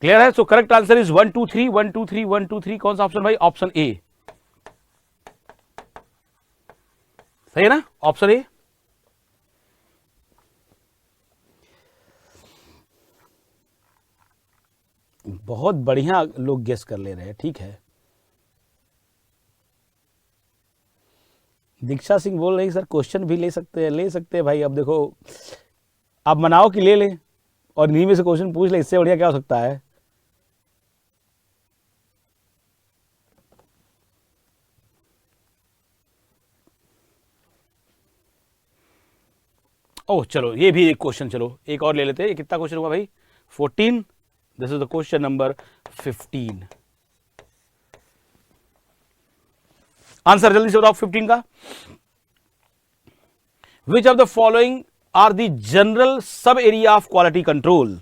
क्लियर है? सो करेक्ट आंसर इज 1 2 3 1 2 3 1 2 3। कौन सा ऑप्शन भाई? ऑप्शन ए सही है ना, ऑप्शन ए। बहुत बढ़िया लोग गेस कर ले रहे हैं, ठीक है। दीक्षा सिंह बोल रही सर क्वेश्चन भी ले सकते हैं भाई। अब देखो, आप मनाओ कि ले लें और इन्हीं में से क्वेश्चन पूछ ले, इससे बढ़िया क्या हो सकता है। ओह चलो, ये भी एक क्वेश्चन, चलो एक और ले लेते हैं। कितना क्वेश्चन हुआ भाई? 14। This is the question number 15। Answer जल्दी से बताओ 15 का। Which of the following are the general sub area of quality control?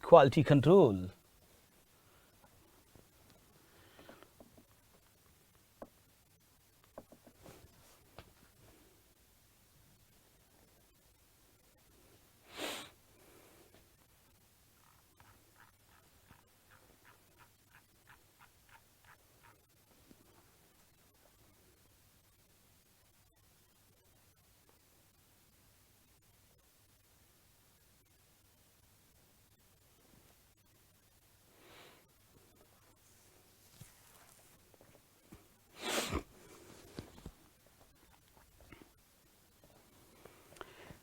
Quality control,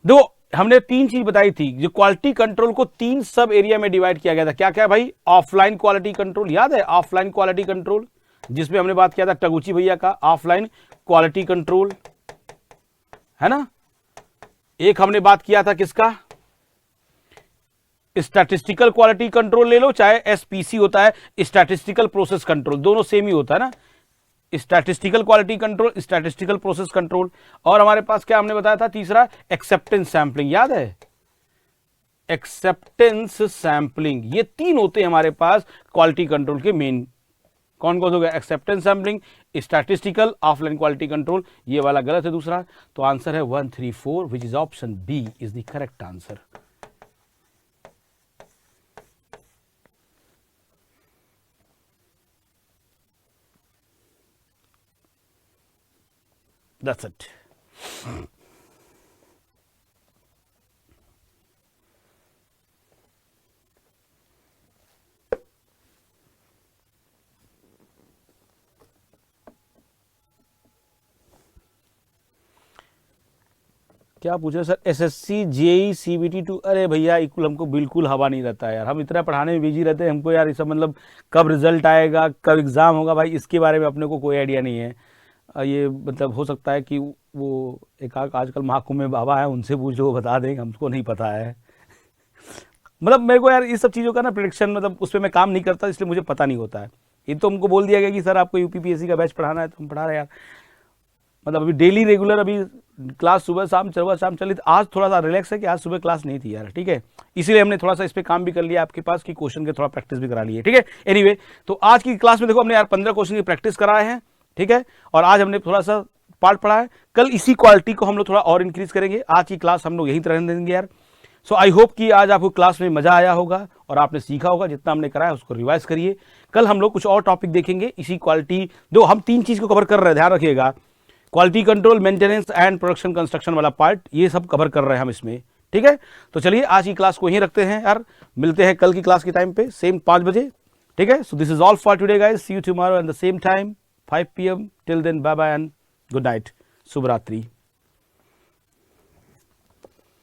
दो हमने 3 चीज बताई थी। जो क्वालिटी कंट्रोल को 3 सब एरिया में डिवाइड किया गया था, क्या क्या भाई? ऑफलाइन क्वालिटी कंट्रोल, याद है ऑफलाइन क्वालिटी कंट्रोल, जिसमें हमने बात किया था टगुची भैया का ऑफलाइन क्वालिटी कंट्रोल, है ना। एक हमने बात किया था किसका? स्टैटिस्टिकल क्वालिटी कंट्रोल ले लो, चाहे एसपीसी होता है, स्टैटिस्टिकल प्रोसेस कंट्रोल, दोनों सेम ही होता है ना। Statistical quality control, statistical process control. और हमारे पास क्या हमने बताया था तीसरा? एक्सेप्टेंस सैंपलिंग, याद है? Acceptance sampling. ये 3 होते हैं हमारे पास क्वालिटी कंट्रोल के मेन। कौन कौन हो गया? Acceptance sampling, statistical, offline quality control. ये वाला गलत है दूसरा, तो आंसर है 1 3 4, which is option B is the correct answer. That's it. क्या पूछे सर? SSC, JEE, CBT 2। अरे भैया इक्वल हमको बिल्कुल हवा नहीं रहता है यार, हम इतना पढ़ाने में बिजी रहते हैं, हमको यार ये सब मतलब कब रिजल्ट आएगा, कब एग्जाम होगा, भाई इसके बारे में अपने को कोई आइडिया नहीं है। ये मतलब हो सकता है कि वो एक आजकल महाकुंभ में बाबा है, उनसे पूछ लो, वो बता देंगे, हमको नहीं पता है। मतलब मेरे को यार इस सब चीज़ों का ना प्रेडिक्शन, मतलब उस पर मैं काम नहीं करता, इसलिए मुझे पता नहीं होता है। ये तो हमको बोल दिया गया कि सर आपको यूपीपीएससी का बैच पढ़ाना है, तो हम पढ़ा रहे यार। मतलब अभी डेली रेगुलर अभी क्लास सुबह शाम चली। आज थोड़ा सा रिलैक्स है कि आज सुबह क्लास नहीं थी यार, ठीक है, इसीलिए हमने थोड़ा सा इस पर काम भी कर लिया आपके पास कि क्वेश्चन के थोड़ा प्रैक्टिस भी करा लिए, ठीक है। एनीवे, तो आज की क्लास में देखो हमने यार 15 क्वेश्चन की प्रैक्टिस कराए हैं, ठीक है, और आज हमने थोड़ा सा पार्ट पढ़ा है। कल इसी क्वालिटी को हम लोग थोड़ा और इंक्रीज करेंगे। आज की क्लास हम लोग यहीं तरह देंगे यार। सो आई होप कि आज आपको क्लास में मजा आया होगा और आपने सीखा होगा। जितना हमने कराया उसको रिवाइज करिए। कल हम लोग कुछ और टॉपिक देखेंगे इसी क्वालिटी, दो हम 3 चीज को कवर कर रहे हैं, ध्यान रखिएगा। Quality control, maintenance and production construction वाला पार्ट, ये सब कवर कर रहे हैं हम इसमें, ठीक है। तो चलिए आज की क्लास को यहीं रखते हैं यार, मिलते हैं कल की क्लास के टाइम पे सेम 5 बजे, ठीक है। So this is all for today guys, see you tomorrow at the same time, 5 PM. Till then, bye bye and good night. शुभ रात्रि.